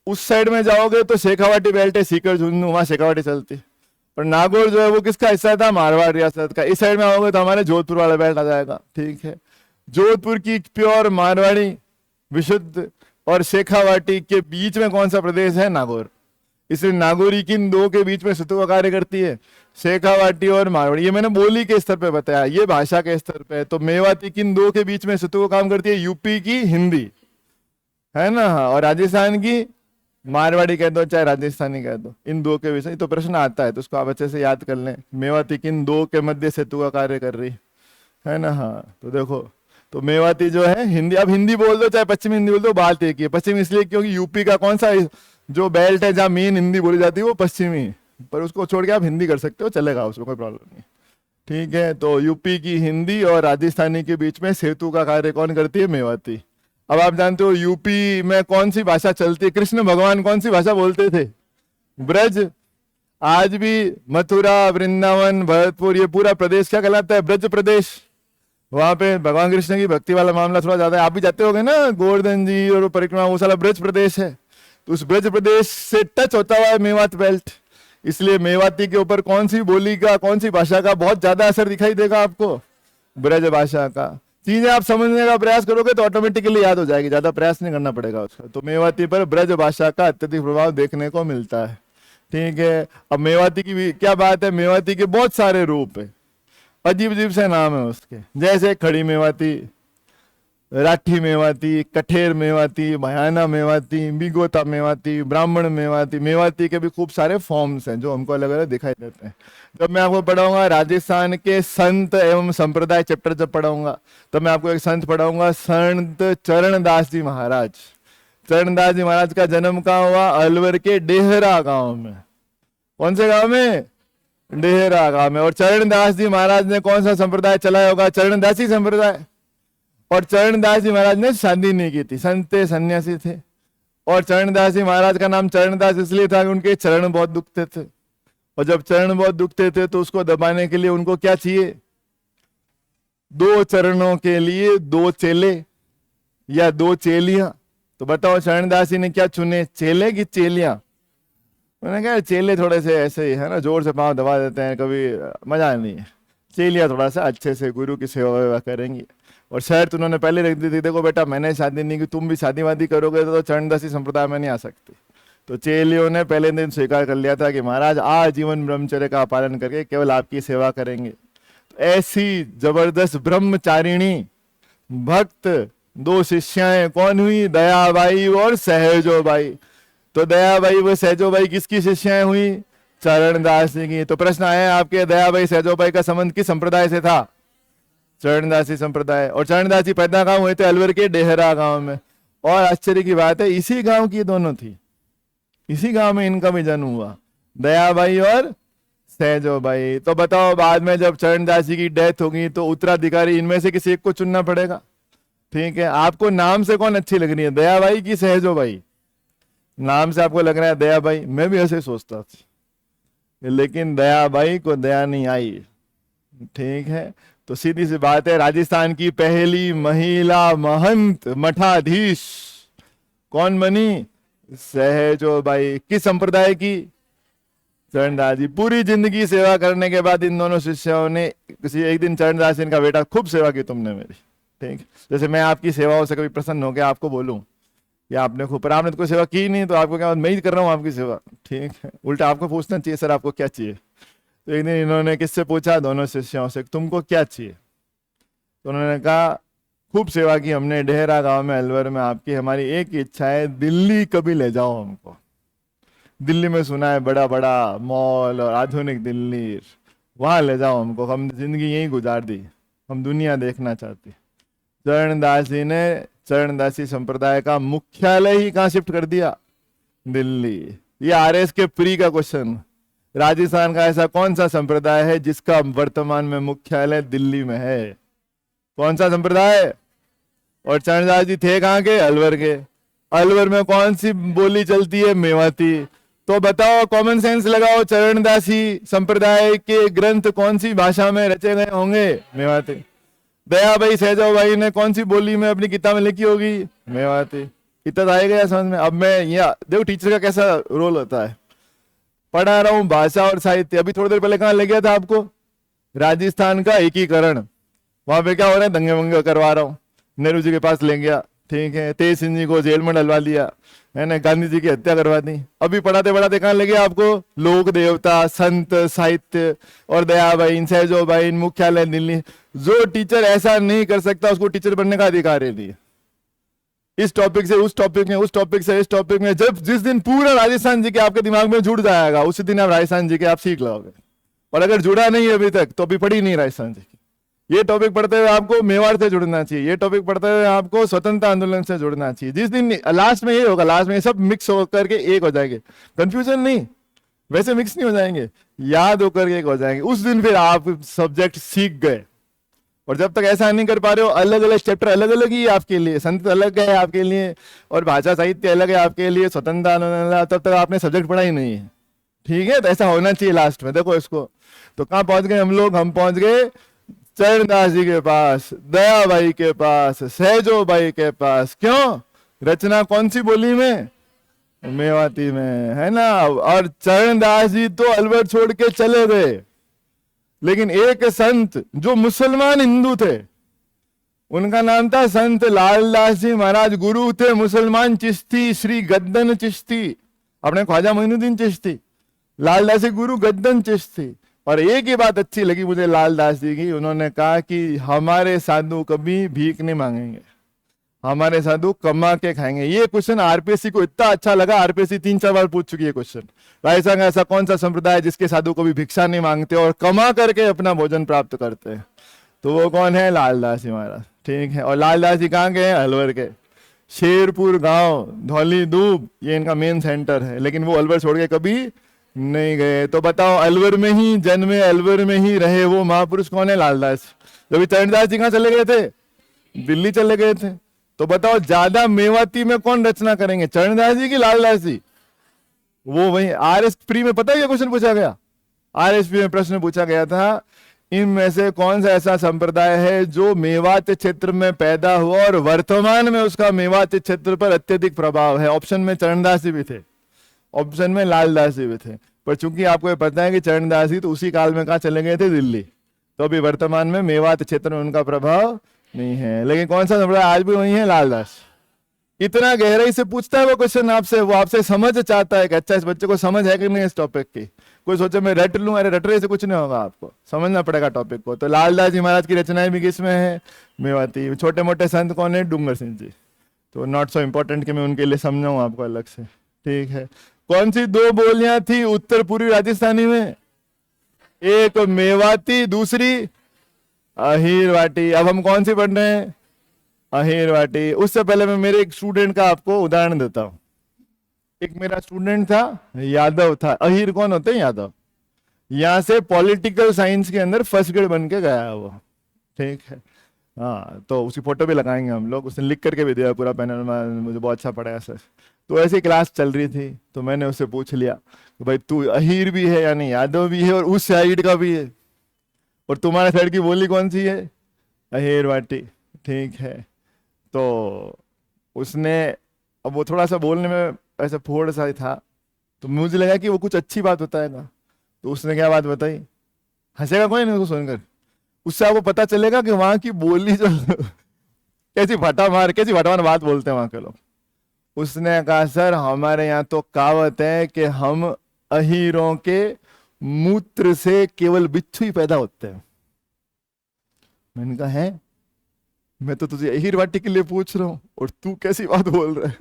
उस साइड में जाओगे तो शेखावाटी बेल्ट है, सीकर झुंझुनू, वहां शेखावाटी चलती है। और नागौर जो है वो किसका हिस्सा था, मारवाड़ रियासत का। इस साइड में आओगे तो हमारे जोधपुर वाला बेल्ट आ जाएगा, ठीक है। जोधपुर की प्योर मारवाड़ी विशुद्ध और शेखावाटी के बीच में कौन सा प्रदेश है, नागौर। इसलिए नागौरी किन दो के बीच में सेतु का कार्य करती है? शेखावाटी और मारवाड़ी। ये मैंने बोली के स्तर पे बताया, ये भाषा के स्तर पे है। तो मेवाती किन दो के बीच में सेतु का काम करती है? यूपी की हिंदी, है ना, और राजस्थान की मारवाड़ी कह दो चाहे राजस्थानी कह दो, इन दो के विषय तो प्रश्न आता है, तो उसको आप अच्छे से याद कर लें। मेवाती किन दो के मध्य सेतु का कार्य कर रही है ना। हाँ, तो देखो, तो मेवाती जो है हिंदी, अब हिंदी बोल दो चाहे पश्चिमी हिंदी बोल दो, बात एक ही है। पश्चिम इसलिए क्योंकि यूपी का कौन सा जो बेल्ट है जहाँ मेन हिंदी बोली जाती है वो पश्चिमी, पर उसको छोड़ के आप हिंदी कर सकते हो, चलेगा, उसमें कोई प्रॉब्लम नहीं। ठीक है, तो यूपी की हिंदी और राजस्थानी के बीच में सेतु का कार्य कौन करती है? मेवाती। अब आप जानते हो यूपी में कौन सी भाषा चलती है? कृष्ण भगवान कौन सी भाषा बोलते थे? ब्रज। आज भी मथुरा, वृंदावन, भरतपुर, ये पूरा प्रदेश क्या कहलाता है? ब्रज प्रदेश। वहां पे भगवान कृष्ण की भक्ति वाला मामला थोड़ा ज्यादा है। आप भी जाते होगे ना, गोवर्धन जी और परिक्रमा, वो साला ब्रज प्रदेश है। तो उस ब्रज प्रदेश से टच होता हुआ है मेवात बेल्ट, इसलिए मेवाती के ऊपर कौन सी बोली का, कौन सी भाषा का बहुत ज्यादा असर दिखाई देगा आपको? ब्रज भाषा का। चीजें आप समझने का प्रयास करोगे तो ऑटोमेटिकली याद हो जाएगी, ज्यादा प्रयास नहीं करना पड़ेगा उसका। तो मेवाती पर ब्रज भाषा का अत्यधिक प्रभाव देखने को मिलता है। ठीक है, अब मेवाती की भी क्या बात है, मेवाती के बहुत सारे रूप है, अजीब अजीब से नाम है उसके, जैसे खड़ी मेवाती, राठी मेवाती, कठेर मेवाती, भयाना मेवाती, बिगोता मेवाती, ब्राह्मण मेवाती। मेवाती के भी खूब सारे फॉर्म्स हैं जो हमको अलग अलग दिखाई देते हैं। जब मैं आपको पढ़ाऊंगा राजस्थान के संत एवं संप्रदाय चैप्टर जब पढ़ाऊंगा, तब मैं आपको एक संत पढ़ाऊंगा, संत चरणदास जी महाराज। चरणदास जी महाराज का जन्म कहाँ हुआ? अलवर के डेहरा गांव में। कौन से गांव में? डेहरा गांव में। और चरणदास जी महाराज ने कौन सा संप्रदाय चलाया होगा? चरणदासी संप्रदाय। और चरणदास जी महाराज ने शादी नहीं की थी, संत सन्यासी थे। और चरणदास जी महाराज का नाम चरणदास इसलिए था कि उनके चरण बहुत दुखते थे, और जब चरण बहुत दुखते थे तो उसको दबाने के लिए उनको क्या चाहिए? दो चरणों के लिए दो चेले या दो चेलियां। तो बताओ चरणदास जी ने क्या चुने, चेले की चेलियां? मैंने कहा चेले थोड़े से ऐसे ही है ना, जोर से पांव दबा देते हैं, कभी मजा नहीं है। चेलियां थोड़ा सा अच्छे से गुरु की सेवा करेंगी। और शर्त उन्होंने पहले रख दी थी, देखो बेटा मैंने शादी नहीं की, तुम भी शादी वादी करोगे तो चरणदासी संप्रदाय में नहीं आ सकती। तो चेलियों ने पहले दिन स्वीकार कर लिया था कि महाराज आजीवन ब्रह्मचर्य का पालन करके केवल आपकी सेवा करेंगे। तो ऐसी जबरदस्त ब्रह्मचारिणी भक्त दो शिष्याएं कौन हुई? दयाबाई और सहजोबाई। तो दयाबाई व सहजोबाई किसकी शिष्याएं हुई? चरणदास जी की। तो प्रश्न आया आपके, दयाबाई सहजोबाई का संबंध किस संप्रदाय से था? चरणदासी संप्रदाय। और चरणदास जी पैदा कहाँ हुए थे? अलवर के डेहरा गांव में। और आश्चर्य की बात है इसी गांव की दोनों थी, इसी गांव में इनका भी जन्म हुआ, दयाबाई और सहजोबाई। तो बताओ बाद में जब चरणदास जी की डेथ होगी तो उत्तराधिकारी इनमें से किसी एक को चुनना पड़ेगा। ठीक है, आपको नाम से कौन अच्छी लग रही है, दयाबाई की सहजोबाई? नाम से आपको लग रहा है दयाबाई, मैं भी ऐसे सोचता था, लेकिन दयाबाई को दया नहीं आई। ठीक है, तो सीधी सी बात है, राजस्थान की पहली महिला महंत मठाधीश कौन बनी? सहजोबाई। किस संप्रदाय की? चरणदास जी। पूरी जिंदगी सेवा करने के बाद इन दोनों शिष्यों ने किसी एक दिन चरणदास जी का बेटा खूब सेवा की तुमने मेरी। ठीक, जैसे मैं आपकी सेवाओं से कभी प्रसन्न हो गया आपको बोलूं या आपने खूब, पर आपने तो कोई सेवा की नहीं, तो आपको क्या, मैं ही कर रहा हूँ आपकी सेवा। ठीक है, उल्टा आपको पूछना चाहिए सर आपको क्या चाहिए। तो एक दिन इन्होंने किससे पूछा? दोनों शिष्यों से, तुमको क्या चाहिए? तो उन्होंने कहा खूब सेवा की हमने डेहरा गांव में, अलवर में आपकी, हमारी एक इच्छा है दिल्ली कभी ले जाओ हमको। दिल्ली में सुना है बड़ा बड़ा मॉल और आधुनिक दिल्ली, वहां ले जाओ हमको, हम जिंदगी यहीं गुजार दी, हम दुनिया देखना चाहते। चरणदास जी ने चरणदासी संप्रदाय का मुख्यालय ही कहां शिफ्ट कर दिया? दिल्ली। ये आरएस के प्री का क्वेश्चन, राजस्थान का ऐसा कौन सा संप्रदाय है जिसका वर्तमान में मुख्यालय दिल्ली में है? कौन सा संप्रदाय? और चरणदास जी थे कहाँ के? अलवर के। अलवर में कौन सी बोली चलती है? मेवाती। तो बताओ, कॉमन सेंस लगाओ, चरणदासी संप्रदाय के ग्रंथ कौन सी भाषा में रचे गए होंगे? मेवाती। दयाबाई सहजोबाई ने कौन सी बोली में अपनी किताब में लिखी होगी? मेवाती। इतना आएगा समझ में? अब मैं यहाँ देखो टीचर का कैसा रोल होता है, पढ़ा रहा हूं भाषा और साहित्य। अभी थोड़ी देर पहले कहां ले गया था आपको? राजस्थान का एकीकरण। वहां पे क्या हो रहा है? दंगे वंगे करवा रहा हूं, नेहरू जी के पास ले गया, ठीक है, तेज सिंह जी को जेल में डलवा दिया, है ना, गांधी जी की हत्या करवा दी। अभी पढ़ाते पढ़ाते कहाँ लगे आपको, लोक देवता, संत, साहित्य और दयाबाइन, सहजोबाइन, मुख्यालय दिल्ली। जो टीचर ऐसा नहीं कर सकता उसको टीचर बनने का अधिकार ही नहीं है। इस टॉपिक से उस टॉपिक में, उस टॉपिक से इस टॉपिक में, जब जिस दिन पूरा राजस्थान जी के आपके दिमाग में जुड़ जाएगा उसी दिन आप राजस्थान जी के आप सीख लोगे। और अगर जुड़ा नहीं है अभी तक तो अभी पढ़ी नहीं राजस्थान जी की। ये टॉपिक पढ़ते हुए आपको मेवाड़ से जुड़ना चाहिए, ये टॉपिक पढ़ते हुए आपको स्वतंत्रता आंदोलन से जुड़ना चाहिए। जिस दिन लास्ट में ये होगा, लास्ट में ये सब मिक्स होकर के एक हो जाएंगे, कंफ्यूजन नहीं, वैसे मिक्स नहीं हो जाएंगे, याद होकर के एक हो जाएंगे, उस दिन फिर आप सब्जेक्ट सीख गए। और जब तक ऐसा नहीं कर पा रहे हो, अलग अलग चैप्टर अलग अलग ही आपके लिए, संत अलग है आपके लिए और भाषा साहित्य अलग है आपके लिए, स्वतंत्रता आंदोलन, तब तक आपने सब्जेक्ट पढ़ा ही नहीं है। ठीक है, तो ऐसा होना चाहिए लास्ट में। देखो इसको, तो कहाँ पहुंच गए हम लोग, हम पहुंच गए चरणदास जी के पास, दयाबाई के पास, सहजोबाई के पास। क्यों, रचना कौन सी बोली में, मेवाती में, है ना। और चरणदास जी तो अलवर छोड़ के चले गए, लेकिन एक संत जो मुसलमान हिंदू थे, उनका नाम था संत लालदास जी महाराज, गुरु थे मुसलमान चिश्ती, श्री गद्दन चिश्ती, अपने ख्वाजा मोइनुद्दीन चिश्ती, लालदास जी गुरु गद्दन चिश्ती। और एक ही बात अच्छी लगी मुझे लालदास जी की, उन्होंने कहा कि हमारे साधु कभी भीख नहीं मांगेंगे, हमारे साधु कमा के खाएंगे। ये क्वेश्चन आरपीएससी को इतना अच्छा लगा, आरपीएससी 3-4 बार पूछ चुकी है क्वेश्चन, राजस्थान का ऐसा कौन सा संप्रदाय है जिसके साधु कभी भिक्षा नहीं मांगते और कमा करके अपना भोजन प्राप्त करते हैं, तो वो कौन है, लालदास जी महाराज। ठीक है, और लालदास जी कहाँ के हैं, अलवर के, शेरपुर गांव, धौली दूब, ये इनका मेन सेंटर है, लेकिन वो अलवर छोड़ के कभी नहीं गए। तो बताओ, अलवर में ही जन्मे, अलवर में ही रहे वो महापुरुष कौन है, लालदास। जब चरणदास जी कहाँ चले गए थे, दिल्ली चले गए थे। तो बताओ ज्यादा मेवाती में कौन रचना करेंगे, चरणदास जी की लालदास जी। वो वही आरएस प्री में पता है क्या क्वेश्चन पूछा गया, आरएस प्री में प्रश्न पूछा गया था, इनमें से कौन सा ऐसा संप्रदाय है जो मेवात क्षेत्र में पैदा हुआ और वर्तमान में उसका मेवात क्षेत्र पर अत्यधिक प्रभाव है। ऑप्शन में चरणदास जी भी थे, ऑप्शन में लालदास जी भी थे, पर चूंकि आपको पता है कि चरणदास जी तो उसी काल में कहा चले गए थे, दिल्ली, तो अभी वर्तमान में मेवात क्षेत्र में उनका प्रभाव नहीं है। लेकिन कौन सा संप्रदाय आज भी वही है, लालदास। इतना गहराई से पूछता है वो क्वेश्चन आपसे, वो आपसे समझ चाहता है कि अच्छा इस बच्चे को समझ है कि नहीं इस टॉपिक की। कोई सोचे मैं रट लूं, अरे रटने से कुछ नहीं होगा, आपको समझना पड़ेगा टॉपिक को। तो लालदास जी महाराज की रचनाएं भी किसमें है, मेवाती। छोटे मोटे संत कौन है, डूंगर सिंह जी, तो नॉट सो इम्पोर्टेंट कि मैं उनके लिए समझाऊं आपको अलग से। ठीक है, कौन सी 2 बोलियां थी उत्तर पूर्वी राजस्थानी में, एक मेवाती, दूसरी अहीरवाटी। अब हम कौन सी पढ़ रहे हैं, अहीरवाटी। उससे पहले मैं मेरे एक स्टूडेंट का आपको उदाहरण देता हूं। एक मेरा स्टूडेंट था, यादव था। अहीर कौन होते हैं, यादव। यहां से पॉलिटिकल साइंस के अंदर फर्स्ट ग्रेड बन के गया वो। ठीक है, हाँ, तो उसकी फोटो भी लगाएंगे हम लोग, उसने लिख करके भी दिया पूरा पैनल में, मुझे बहुत अच्छा पड़ा सर। तो ऐसी क्लास चल रही थी, तो मैंने उससे पूछ लिया कि भाई तू अहीर भी है यानी यादव भी है और उस साइड का भी है, और तुम्हारे साइड की बोली कौन सी है, अहीरवाटी। ठीक है, तो उसने, अब वो थोड़ा सा बोलने में ऐसा फोड़ सा था, तो मुझे लगा कि वो कुछ अच्छी बात बताएगा। तो उसने क्या बात बताई, हंसेगा कोई नहीं उसको सुनकर, उससे आपको पता चलेगा कि वहां की बोली जो कैसी फटामार बात बोलते हैं वहां के लोग। उसने कहा सर हमारे यहाँ तो कहावत है कि हम अहीरों के मूत्र से केवल बिच्छू ही पैदा होते हैं। मैंने कहा है, मैं तो तुझे अहीर वाटी के लिए पूछ रहा हूँ और तू कैसी बात बोल रहा है।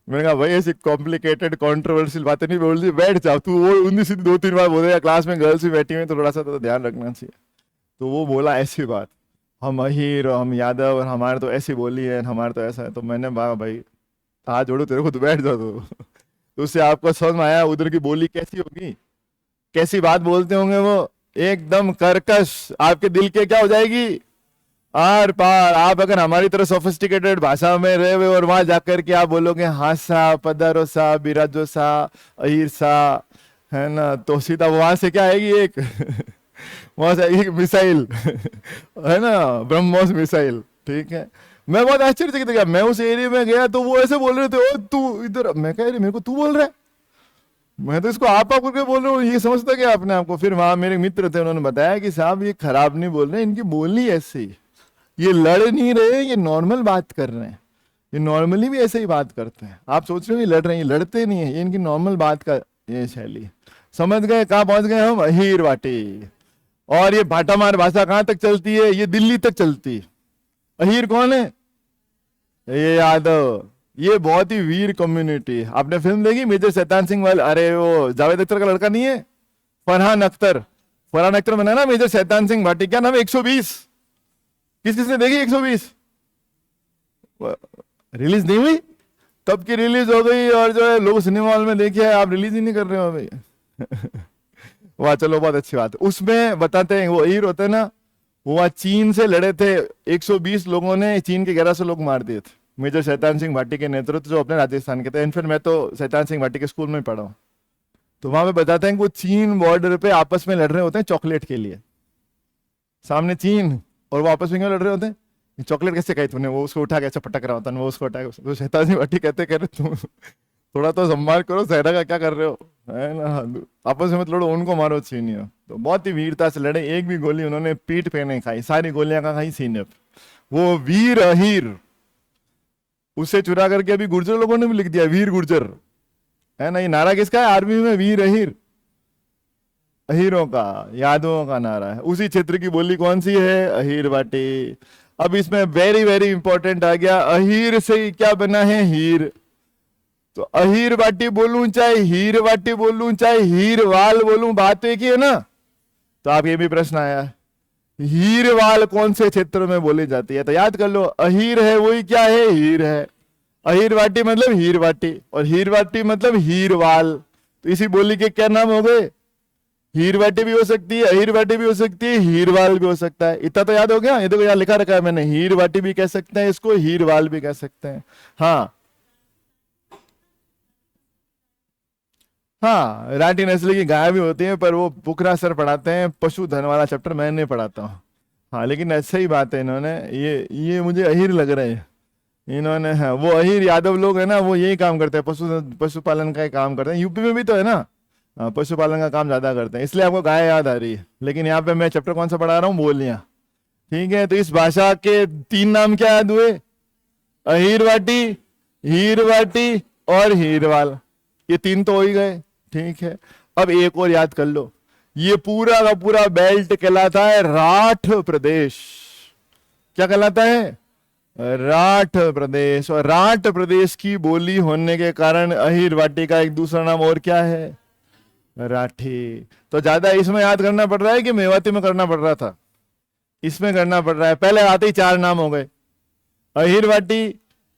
मैंने कहा भाई ऐसी कॉम्प्लिकेटेड कॉन्ट्रोवर्शियल बातें नहीं बोल रही, बैठ जाओ तू। वो उन्नी सीधी 2-3 बार बोलेगा, क्लास में गर्ल्स भी बैठी हुई तो थोड़ा सा तो ध्यान रखना चाहिए। तो वो बोला ऐसी बात, हम अहीर और हम यादव और हमारे तो ऐसी बोली है, हमारे तो ऐसा है। तो मैंने कहा भाई हाथ जोड़ो तेरे को, तो बैठ जाओ। तो उससे आपको समझ में आया उधर की बोली कैसी होगी, कैसी बात बोलते होंगे वो, एकदम कर्कश, आपके दिल के क्या हो जाएगी, आर पार। आप अगर हमारी तरह सोफिस्टिकेटेड भाषा में रहे हुए और वहां जाकर के आप बोलोगे हाँ सा, पधारो सा, बिराजो सा, अहीर सा, है ना, तो सीधा वहां से क्या आएगी, एक वहां से एक मिसाइल है ना, ब्रह्मोस मिसाइल। ठीक है, मैं बहुत आश्चर्यचकित गया, मैं उस एरिया में गया तो वो ऐसे बोल रहे थे, ओ तू इधर, मैं कह रही मेरे को तू बोल रहा है, मैं तो इसको आप करके बोल रहा हूँ, ये समझता क्या अपने आपको। फिर वहां मेरे मित्र थे, उन्होंने बताया कि साहब ये खराब नहीं बोल रहे, इनकी बोलनी ऐसी, ये लड़ नहीं रहे, ये नॉर्मल बात कर रहे हैं। ये नॉर्मली भी ऐसे ही बात करते हैं। आप सोच रहे हो ये लड़ रहे हैं, ये लड़ते नहीं है, ये इनकी नॉर्मल बात का ये शैली है। समझ गए कहाँ पहुंच गए हम? अहीर वाटी। और ये भाटामार भाषा कहाँ तक चलती है? ये दिल्ली तक चलती है। अहीर कौन है? ये यादव। ये बहुत ही वीर कम्युनिटी है। आपने फिल्म देखी मेजर शैतान सिंह वाले? अरे वो जावेद अख्तर का लड़का नहीं है, फरहान अख्तर। फरहान अख्तर बना ना मेजर शैतान सिंह भाटी। क्या नाम है? 120। किस किसने देखी 120? रिलीज नहीं हुई? कब की रिलीज हो गई और जो है लोग सिनेमा हॉल में देखे है, आप रिलीज ही नहीं कर रहे हो भाई। वाह, चलो बहुत अच्छी बात है। उसमें बताते हैं वो अहीर होते हैं ना, वो वहां चीन से लड़े थे। 120 लोगों ने चीन के 1100 लोग मार दिए थे मेजर शैतान सिंह भाटी के नेतृत्व, जो अपने राजस्थान के थे। इनफैक्ट मैं तो शैतान सिंह भाटी के स्कूल में पढ़ा हूँ। तो वहां पे बताते हैं कि वो चीन बॉर्डर पे आपस में लड़ रहे होते हैं चॉकलेट के लिए। सामने चीन और वो आपस में क्यों लड़ रहे होते हैं? चॉकलेट कैसे खाई तूने? वो उसको उठा के ऐसे पटक रहा होता है, वो उसको उठा के। तो शैतान सिंह भाटी कहते कह रहे तुम थोड़ा तो सम्मान करो, सेना का क्या कर रहे हो, है ना? आपस में मत लड़ो, उनको मारो चीनियों। तो बहुत ही वीरता से लड़े। एक भी गोली उन्होंने पीठ पे नहीं खाई, सारी गोलियां का खाई सीने पे। वो वीर अहीर। उससे चुरा करके अभी गुर्जर लोगों ने भी लिख दिया वीर गुर्जर, है ना? ये नारा किसका है आर्मी में? वीर अहीर। अहीरों का, यादवों का नारा है। उसी क्षेत्र की बोली कौन सी है? अहीर बाटी। अब इसमें वेरी वेरी इंपॉर्टेंट आ गया, अहीर से क्या बना है? हीर। तो अहीर बाटी बोलूं चाहे हीर बाटी बोलूं चाहे हीरवाल बोलूं, बात तो एक ही है ना? तो आप ये भी प्रश्न आया, हीरवाल कौन से क्षेत्र में बोली जाती है? तो याद कर लो, अहीर है वही क्या है? हीर है। अहीर वाटी मतलब हीर वाटी, और हीर वाटी मतलब हीरवाल। तो इसी बोली के क्या नाम हो गए? हीर वाटी भी हो सकती है, अहीर वाटी भी हो सकती है, हीरवाल भी हो सकता है। इतना तो याद हो गया। ये देखो यहाँ लिखा रखा है मैंने, हीर वाटी भी कह सकते हैं इसको, हीरवाल भी कह सकते हैं। हाँ हाँ, राठी नस्ल की गाय भी होती है, पर वो पुखरा सर पढ़ाते हैं, पशुधन वाला चैप्टर मैं नहीं पढ़ाता हूँ। हाँ, लेकिन अच्छा ही बात है, इन्होंने ये मुझे अहीर लग रहे हैं इन्होंने। हाँ, वो अहीर यादव लोग है ना, वो यही काम करते हैं, पशुपालन का ही काम करते हैं। यूपी में भी तो है ना, हाँ, पशुपालन का काम ज्यादा करते हैं, इसलिए आपको गाय याद आ रही है। लेकिन यहाँ पे मैं चैप्टर कौन सा पढ़ा रहा हूँ? बोलियां। ठीक है, तो इस भाषा के 3 नाम क्या याद हुए? अहीर वाटी, हीर वाटी और हीरवाल। ये 3 तो हो ही गए। ठीक है, अब एक और याद कर लो, ये पूरा का पूरा बेल्ट कहलाता है राठ प्रदेश। क्या कहलाता है? राठ प्रदेश। और राठ प्रदेश की बोली होने के कारण अहीर वाटी का एक दूसरा नाम और क्या है? राठी। तो ज्यादा इसमें याद करना पड़ रहा है कि मेवाती में करना पड़ रहा था? इसमें करना पड़ रहा है। पहले आते ही 4 नाम हो गए, अहीर वाटी,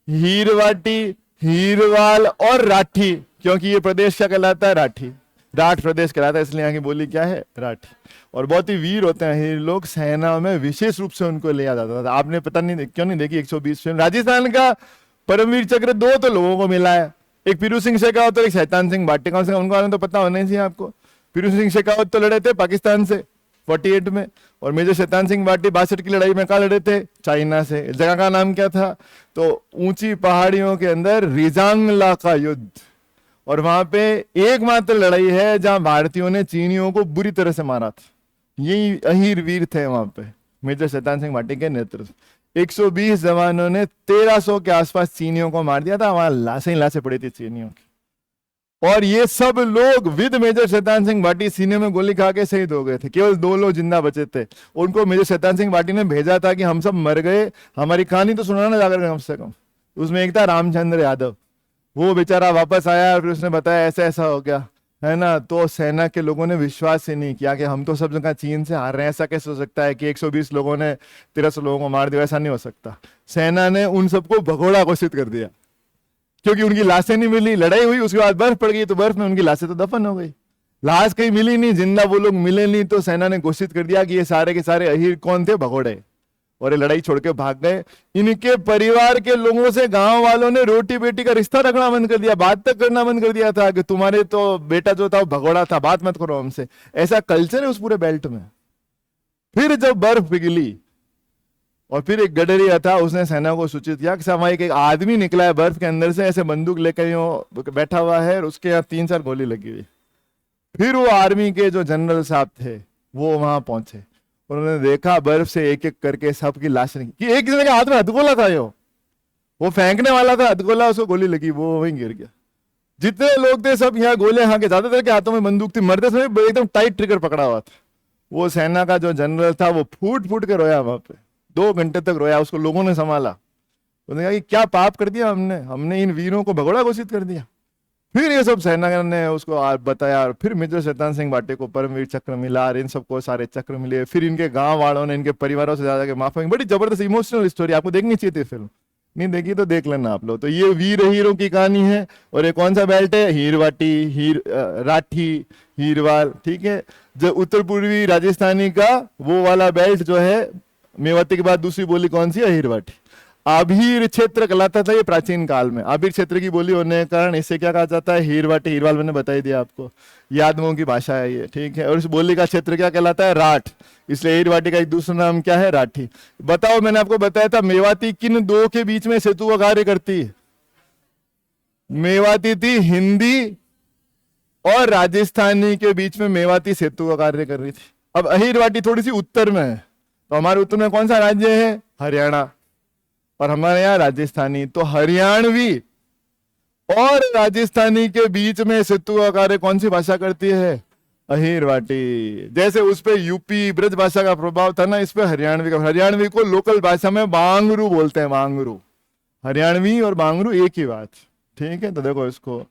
हीर वाटी, हीरवाल और राठी। क्योंकि ये प्रदेश क्या कहलाता है? राठी। राठ प्रदेश कहलाता है, इसलिए यहाँ की बोली क्या है? राठी। और बहुत ही वीर होते हैं अहीर लोग, सेना में विशेष रूप से उनको लिया जाता था। आपने पता नहीं क्यों नहीं देखी 120 फिल्म। राजस्थान का परमवीर चक्र 2 तो लोगों को मिला है, एक पीरू सिंह शेखावत और एक शैतान सिंह भाटी। कौन से? उनको बारे में तो पता होना ही चाहिए आपको। पीरू सिंह शेखावत तो लड़े थे पाकिस्तान से 48 में, और मेजर शैतान सिंह भाटी 62 की लड़ाई में कहा लड़े थे? चाइना से। जगह का नाम क्या था? तो ऊंची पहाड़ियों के अंदर रिजांगला का युद्ध। और वहां पे एकमात्र लड़ाई है जहां भारतीयों ने चीनियों को बुरी तरह से मारा था। यही अहीर वीर थे वहां पे, मेजर शैतान सिंह भाटी के नेतृत्व। 120 जवानों ने 1300 के आसपास चीनियों को मार दिया था। वहां लाशें ही लाशें पड़ी थी चीनियों की। और ये सब लोग विद मेजर शैतान सिंह भाटी सीने में गोली खा के शहीद हो गए थे। केवल 2 लोग जिंदा बचे थे। उनको मेजर शैतान सिंह भाटी ने भेजा था कि हम सब मर गए, हमारी कहानी तो सुनाना जाकर कम से कम। उसमें एक था रामचंद्र यादव, वो बेचारा वापस आया और फिर उसने बताया ऐसा ऐसा हो गया, है ना? तो सेना के लोगों ने विश्वास ही नहीं किया कि हम तो सब जगह चीन से हार रहे हैं, ऐसा कैसे हो सकता है कि 120 लोगों ने 1300 लोगों को मार दिया? ऐसा नहीं हो सकता। सेना ने उन सबको भगोड़ा घोषित कर दिया, क्योंकि उनकी लाशें नहीं मिली। लड़ाई हुई, उसके बाद बर्फ पड़ गई, तो बर्फ में उनकी लाशें तो दफन हो गई। लाश कहीं मिली नहीं, जिंदा वो लोग मिले नहीं। तो सेना ने घोषित कर दिया कि ये सारे के सारे अहीर कौन थे? भगोड़े। और ये लड़ाई छोड़ के भाग गए। इनके परिवार के लोगों से गांव वालों ने रोटी बेटी का रिश्ता रखना बंद कर दिया, बात तक करना बंद कर दिया था कि तुम्हारे तो बेटा जो था वो भगोड़ा था, बात मत करो हमसे। ऐसा कल्चर है उस पूरे बेल्ट में। फिर जब बर्फ पिघली और फिर एक गडरिया था, उसने सेना को सूचित किया कि साहब एक आदमी निकला है बर्फ के अंदर से, ऐसे बंदूक लेकर बैठा हुआ है और उसके यहाँ 3-4 गोली लगी हुई। फिर वो आर्मी के जो जनरल साहब थे वो वहां पहुंचे, उन्होंने देखा बर्फ से एक एक करके सबकी लाश निकली। कि एक जने के हाथ में हथगोला था यो, वो फेंकने वाला था हथगोला, उसको गोली लगी, वो वहीं गिर गया। जितने लोग थे सब यहाँ गोले हाँ के, ज्यादातर के हाथों में बंदूक थी, मरते समय एकदम टाइट ट्रिगर पकड़ा हुआ था। वो सेना का जो जनरल था वो फूट फूट के रोया वहां पे, 2 घंटे तक रोया, उसको लोगों ने संभाला। उन्होंने कहा कि क्या पाप कर दिया हमने, हमने इन वीरों को भगोड़ा घोषित कर दिया। फिर ये सब सेना ने उसको बताया, और फिर मेजर शैतान सिंह भाटे को परमवीर चक्र मिला, और इन सबको सारे चक्र मिले। फिर इनके गांव वालों ने इनके परिवारों से ज्यादा के माफ मांगी। बड़ी जबरदस्त इमोशनल स्टोरी, आपको देखनी चाहिए थी फिल्म, नहीं देखी तो देख लेना आप लोग। तो ये वीर हीरों की कहानी है। और ये कौन सा बेल्ट है, हीरवाटी, राठी, हीरवाल, ठीक है। जो उत्तर पूर्वी राजस्थानी का वो वाला बेल्ट जो है, मेवाती के बाद दूसरी बोली कौन सी है, हीरवाटी। आभीर क्षेत्र कहलाता था ये प्राचीन काल में। आभीर क्षेत्र की बोली होने के कारण इसे क्या कहा जाता है, हीरवाटी। हीरवाल मैंने बता ही दिया आपको, यादवों की भाषा है ये, ठीक है। और इस बोली का क्षेत्र क्या कहलाता है, राठ, इसलिए हीरवाटी का एक दूसरा नाम क्या है, राठी। बताओ, मैंने आपको बताया था मेवाती किन दो के बीच में सेतु का कार्य करती है। मेवाती थी हिंदी और राजस्थानी के बीच में मेवाती सेतु का कार्य कर रही थी। अब अहीरवाटी थोड़ी सी उत्तर में है, तो हमारे उत्तर में कौन सा राज्य है, हरियाणा, और हमारे यहाँ राजस्थानी। तो हरियाणवी और राजस्थानी के बीच में सेतु का कार्य कौन सी भाषा करती है, अहीरवाटी। जैसे उस पे यूपी ब्रज भाषा का प्रभाव था ना, इस पे हरियाणवी का। हरियाणवी को लोकल भाषा में बांगरू बोलते हैं, बांगरू। हरियाणवी और बांगरू एक ही बात, ठीक है। तो देखो इसको,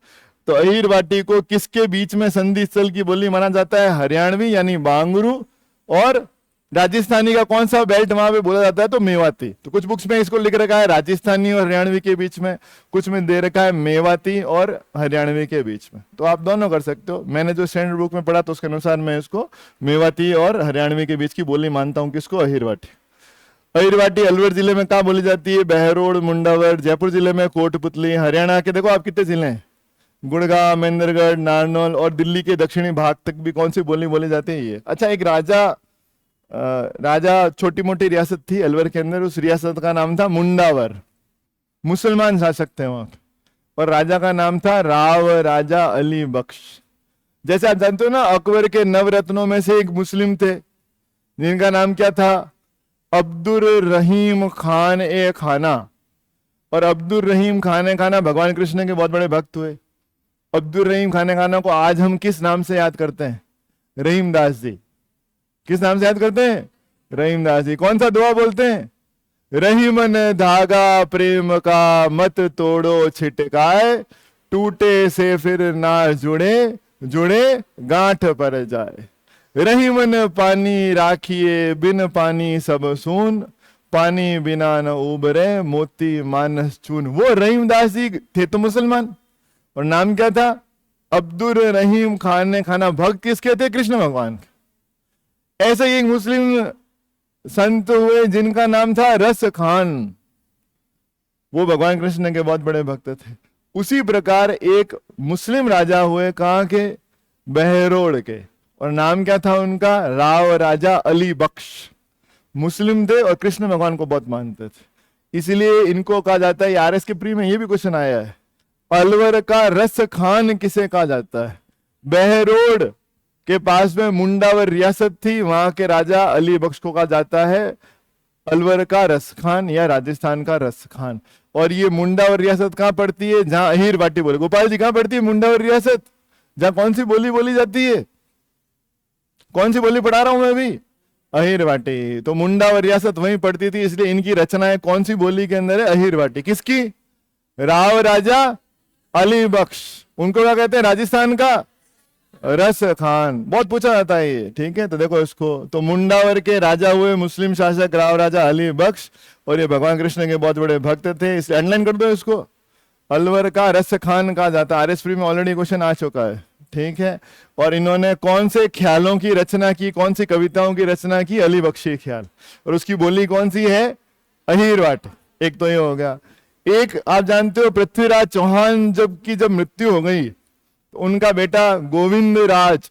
तो अहीरवाटी को किसके बीच में संधि स्थल की बोली माना जाता है, हरियाणवी यानी बांगरू, और राजस्थानी का कौन सा बेल्ट वहां पे बोला जाता है, तो मेवाती। तो कुछ बुक्स में इसको लिख रखा है राजस्थानी और हरियाणवी के बीच में, कुछ में दे रखा है मेवाती और हरियाणवी के बीच में। तो आप दोनों कर सकते हो। मैंने जो स्टैंडर्ड बुक में पढ़ा तो उसके अनुसार मैं इसको मेवाती और हरियाणवी के बीच की बोली मानता हूं। किसको, अहीरवाटी। अहीरवाटी अलवर जिले में कहाँ बोली जाती है, बहरोड, मुंडावर। जयपुर जिले में कोटपुतली। हरियाणा के देखो आप कितने जिले हैं, गुड़गांव, महेंद्रगढ़, नारनौल, और दिल्ली के दक्षिणी भाग तक भी कौन सी बोली बोली जाती है, ये। अच्छा, एक राजा छोटी मोटी रियासत थी अलवर के अंदर, उस रियासत का नाम था मुंडावर। मुसलमान शासक थे वहां, और राजा का नाम था राव राजा अली बख्श। जैसे आप जानते हो ना, अकबर के नवरत्नों में से एक मुस्लिम थे, जिनका नाम क्या था, अब्दुर रहीम खान ए खाना। और अब्दुल रहीम खान खाना भगवान कृष्ण के बहुत बड़े भक्त हुए। अब्दुल रहीम खान खाना को आज हम किस नाम से याद करते हैं, रहीमदास जी। किस नाम से याद करते हैं, रहीमदास जी। कौन सा दुआ बोलते हैं, रहीमन धागा प्रेम का मत तोड़ो छिटकाए, टूटे से फिर ना जुड़े, जुड़े गांठ पर जाए। रहीमन पानी राखिए बिन पानी सब सून, पानी बिना न उबरे मोती मानस चून। वो रहीमदास जी थे तो मुसलमान, और नाम क्या था, अब्दुल रहीम खान ने खाना। भक्त किसके थे, कृष्ण भगवान के। ऐसे ही एक मुस्लिम संत हुए जिनका नाम था रस खान, वो भगवान कृष्ण के बहुत बड़े भक्त थे। उसी प्रकार एक मुस्लिम राजा हुए, कहां के, बहरोड के, और नाम क्या था उनका, राव राजा अली बख्श। मुस्लिम थे और कृष्ण भगवान को बहुत मानते थे, इसलिए इनको कहा जाता है, आरएस के प्री में ये भी क्वेश्चन आया है, अलवर का रस खान किसे कहा जाता है। बहरोड के पास में मुंडावर रियासत थी, वहां के राजा अली बख्श को कहा जाता है अलवर का रस खान या राजस्थान का रस खान। और ये मुंडावर रियासत कहां पड़ती है, जहां अहीरवाटी बोले। गोपाल जी कहां पड़ती है मुंडावर रियासत, जहां कौन सी बोली बोली जाती है, कौन सी बोली पढ़ा रहा हूं मैं अभी, अहीरवाटी। तो मुंडावर रियासत वहीं पड़ती थी, इसलिए इनकी रचनाएं कौन सी बोली के अंदर है, अहीरवाटी। किसकी, राव राजा अली बख्श। उनको क्या कहते हैं, राजस्थान का रस खान। बहुत पूछा जाता है ये, ठीक है। तो देखो इसको, तो मुंडावर के राजा हुए मुस्लिम शासक राव राजा अली बख्श, और ये भगवान कृष्ण के बहुत बड़े भक्त थे, इसलिए अंडरलाइन कर दो इसको, अलवर का रस खान कहा जाता है। आरएस प्री में ऑलरेडी क्वेश्चन आ चुका है, ठीक है। और इन्होंने कौन से ख्यालों की रचना की, कौन सी कविताओं की रचना की, अली बख्शी ख्याल। और उसकी बोली कौन सी है, अहीरवाटी। एक तो ये हो गया। एक आप जानते हो, पृथ्वीराज चौहान जब मृत्यु हो गई, तो उनका बेटा गोविंद राज,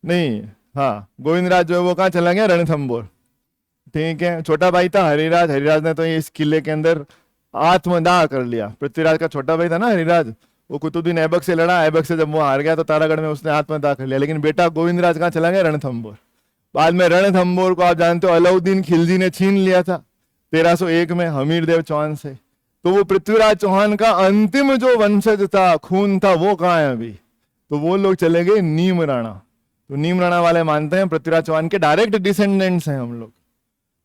नहीं, हाँ, गोविंद राज जो है वो कहाँ चला गया, रणथंबोर, ठीक है। छोटा भाई था हरिराज, हरिराज ने तो इस किले के अंदर आत्मदाह कर लिया। पृथ्वीराज का छोटा भाई था ना हरिराज, वो कुतुबुद्दीन ऐबक से लड़ा, ऐबक से जब वो हार गया तो तारागढ़ में उसने आत्मदाह कर लिया। लेकिन बेटा गोविंद राज कहाँ चला गया, रणथंबोर। बाद में रणथंबोर को आप जानते हो अलाउद्दीन खिलजी ने छीन लिया था 1301 में हमीर देव चौहान से। तो वो पृथ्वीराज चौहान का अंतिम जो वंशज था, खून था, वो कहाँ है अभी? तो वो लोग चले गए नीम राणा। तो नीम राणा वाले मानते हैं पृथ्वीराज चौहान के डायरेक्ट डिसेंडेंट्स हैं हम लोग।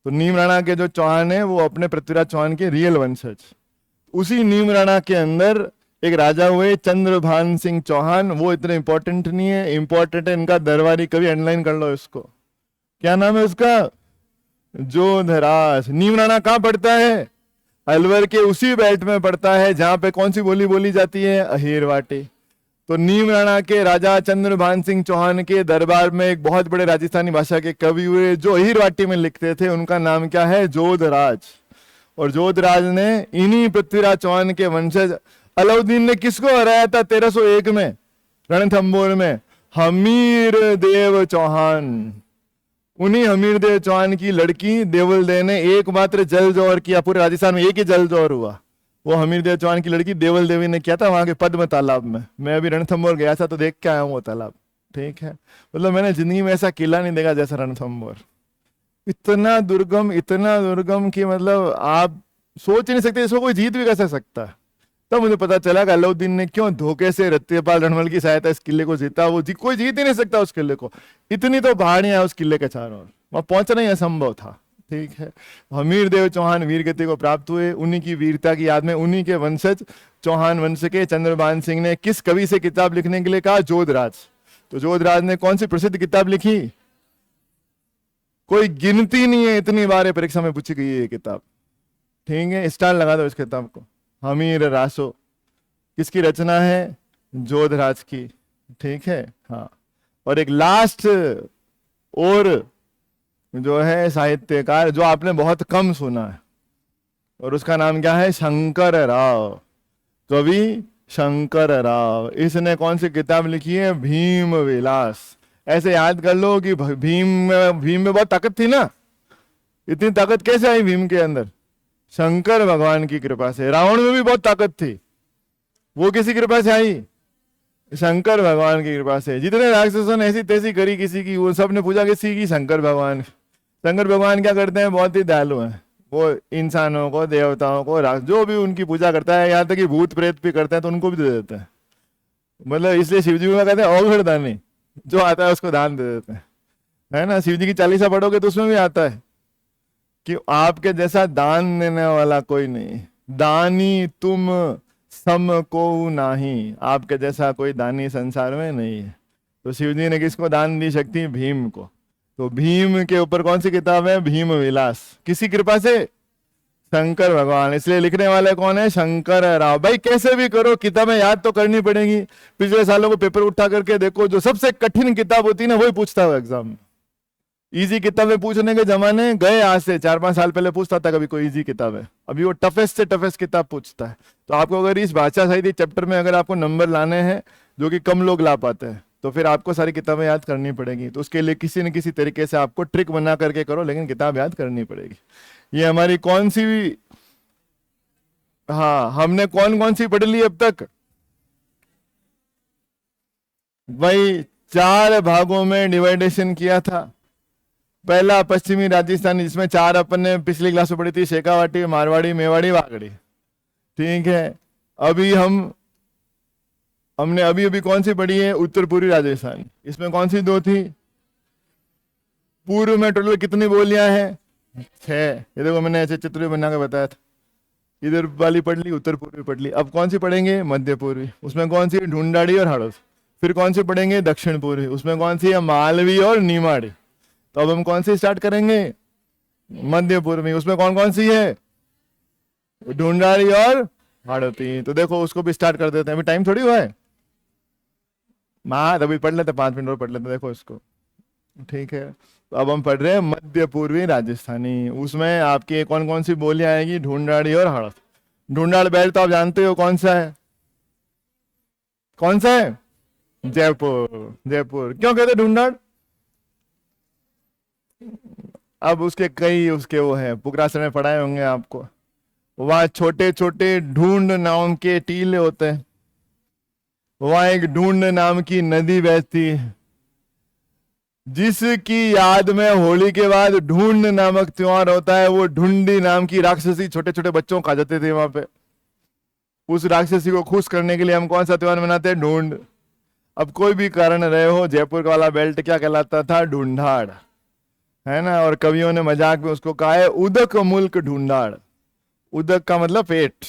तो नीम राणा के जो चौहान है वो अपने पृथ्वीराज चौहान के रियल वंशज। उसी नीम राणा के अंदर एक राजा हुए चंद्रभान सिंह चौहान। वो इतने इंपॉर्टेंट नहीं है, इंपॉर्टेंट है इनका दरबारी। कभी अंडरलाइन कर लो इसको। क्या नाम है उसका? जोधराज। नीम राणा कहाँ पड़ता है? अलवर के उसी बेल्ट में पड़ता है जहां पे कौन सी बोली बोली जाती है? अहीरवाटी। तो नीम राणा के राजा चंद्रभान सिंह चौहान के दरबार में एक बहुत बड़े राजस्थानी भाषा के कवि हुए जो अहीरवाटी में लिखते थे। उनका नाम क्या है? जोधराज। और जोधराज ने इन्हीं पृथ्वीराज चौहान के वंशज अलाउद्दीन ने किसको हराया था 1301 में रणथंबोर में? हमीर देव चौहान। उन्हीं हमीर देव चौहान की लड़की देवल देव ने एकमात्र जल जोहर किया। पूरे राजस्थान में एक ही जल जोहर हुआ, वो हमीर देव चौहान की लड़की देवल देवी ने किया था वहां के पद्म तालाब में। मैं अभी रणथंबोर गया था तो देख के आया हूँ वो तालाब। ठीक है, मतलब मैंने जिंदगी में ऐसा किला नहीं देखा जैसा रणथंबोर। इतना दुर्गम कि मतलब आप सोच ही नहीं सकते इसको कोई जीत भी कैसे सकता है। तब मुझे पता चला कि अलाउद्दीन ने क्यों धोखे से रत्तेपाल रणवल की सहायता इस किले को जीता। वो कोई जीत ही नहीं सकता उस किले को। इतनी तो पहाड़ियां उस किले के चारों ओर, वहां पहुंचना ही असंभव था। ठीक है, हमीर देव चौहान वीर गति को प्राप्त हुए। उन्हीं की वीरता की याद में उन्हीं के वंशज चौहान वंश के चंद्रभान सिंह ने किस कवि से किताब लिखने के लिए कहा? जोधराज। तो जोधराज ने कौन सी प्रसिद्ध किताब लिखी? कोई गिनती नहीं है, इतनी बार परीक्षा में पूछी गई है ये किताब। ठीक है, स्टार लगा दो इस किताब को, हमीर रासो। किसकी रचना है? जोधराज की। ठीक है, हाँ। और एक लास्ट और जो है साहित्यकार जो आपने बहुत कम सुना है, और उसका नाम क्या है? शंकर राव। कवि शंकर राव। इसने कौन सी किताब लिखी है? भीम विलास। ऐसे याद कर लो कि भीम में बहुत ताकत थी ना। इतनी ताकत कैसे आई भीम के अंदर? शंकर भगवान की कृपा से। रावण में भी बहुत ताकत थी, वो किसी कृपा से आई? शंकर भगवान की कृपा से। जितने राक्षसों ने ऐसी तैसी करी किसी की, वो सब ने पूजा किसी की? शंकर भगवान। शंकर भगवान क्या करते हैं? बहुत ही दयालु हैं। वो इंसानों को, देवताओं को, जो भी उनकी पूजा करता है, यहाँ तक कि भूत प्रेत भी करते हैं तो उनको भी दे देते हैं। मतलब इसलिए शिवजी में कहते हैं औघड़ दानी, जो आता है उसको दान दे देते हैं, है ना। शिवजी की चालीसा पढ़ोगे तो उसमें भी आता है कि आपके जैसा दान देने वाला कोई नहीं, दानी तुम सम को नहीं। आपके जैसा कोई दानी संसार में नहीं है। तो शिवजी ने किसको दान दी शक्ति? भीम को। तो भीम के ऊपर कौन सी किताब है? भीम विलास। किसी कृपा से? शंकर भगवान। इसलिए लिखने वाले कौन है? शंकर राव। भाई कैसे भी करो किताबें याद तो करनी पड़ेगी। पिछले सालों को पेपर उठा करके देखो, जो सबसे कठिन किताब होती है ना वही पूछता है एग्जाम में। इजी किताबें पूछने के जमाने गए, आज से 4-5 साल पहले पूछता था कभी कोई इजी किताब है, अभी वो टफेस्ट से टफेस्ट किताब पूछता है। तो आपको अगर इस भाषा साहित्य चैप्टर में अगर आपको नंबर लाने हैं जो कि कम लोग ला पाते हैं, तो फिर आपको सारी किताबें याद करनी पड़ेगी। तो उसके लिए किसी न किसी तरीके से आपको ट्रिक बना करके करो, लेकिन किताब याद करनी पड़ेगी। ये हमारी कौन सी, हाँ, हमने कौन कौन सी पढ़ ली अब तक? वही 4 भागों में डिवाइडेशन किया था। पहला पश्चिमी राजस्थानी, जिसमें 4 अपन ने पिछली क्लास में पढ़ी थी, शेखावाटी, मारवाड़ी, मेवाड़ी, वागड़ी। ठीक है, अभी हमने अभी कौन सी पढ़ी है? उत्तर पूर्वी राजस्थान। इसमें कौन सी 2 थी? पूर्व में टोटल कितनी बोलियां हैं? 6। ये देखो मैंने ऐसे चित्र बना के बताया था। इधर वाली पढ़ ली, उत्तर पूर्वी पढ़ ली। अब कौन सी पढ़ेंगे? मध्य पूर्वी। उसमें कौन सी? ढूंढाड़ी और हड़ौस। फिर कौन सी पढ़ेंगे? दक्षिण पूर्वी। उसमें कौन सी है? मालवी और नीमाड़ी। तो अब हम कौन सी स्टार्ट करेंगे? मध्य पूर्वी। उसमें कौन कौन सी है? ढूंढाड़ी और हाड़ौती। तो देखो उसको भी स्टार्ट कर देते हैं, अभी टाइम थोड़ी हुआ है। अभी पढ़ लेते, 5 मिनट और पढ़ लेते, देखो इसको। ठीक है, तो अब हम पढ़ रहे हैं मध्य पूर्वी राजस्थानी। उसमें आपकी कौन कौन सी बोलियां आएगी? ढूंढाड़ी और हड़ौत। ढूंढाड़ बेल्ट तो आप जानते हो कौन सा है? कौन सा है? जयपुर। जयपुर क्यों कहते ढूंढाड़? अब उसके कई वो है, पुकरासर में पढ़ाए होंगे आपको। वहां छोटे छोटे ढूंढ नाम के टीले होते हैं। वहां एक ढूंढ नाम की नदी बहती है, जिसकी याद में होली के बाद ढूंढ नामक त्योहार होता है। वो ढूंढी नाम की राक्षसी छोटे छोटे बच्चों को खा जाते थे वहां पे। उस राक्षसी को खुश करने के लिए हम कौन सा त्योहार मनाते हैं? ढूंढ। अब कोई भी कारण रहे हो, जयपुर का वाला बेल्ट क्या कहलाता था? ढूंढाड़, है ना। और कवियों ने मजाक में उसको कहा है उदक मुल्क ढूंढाड़। उदक का मतलब पेट।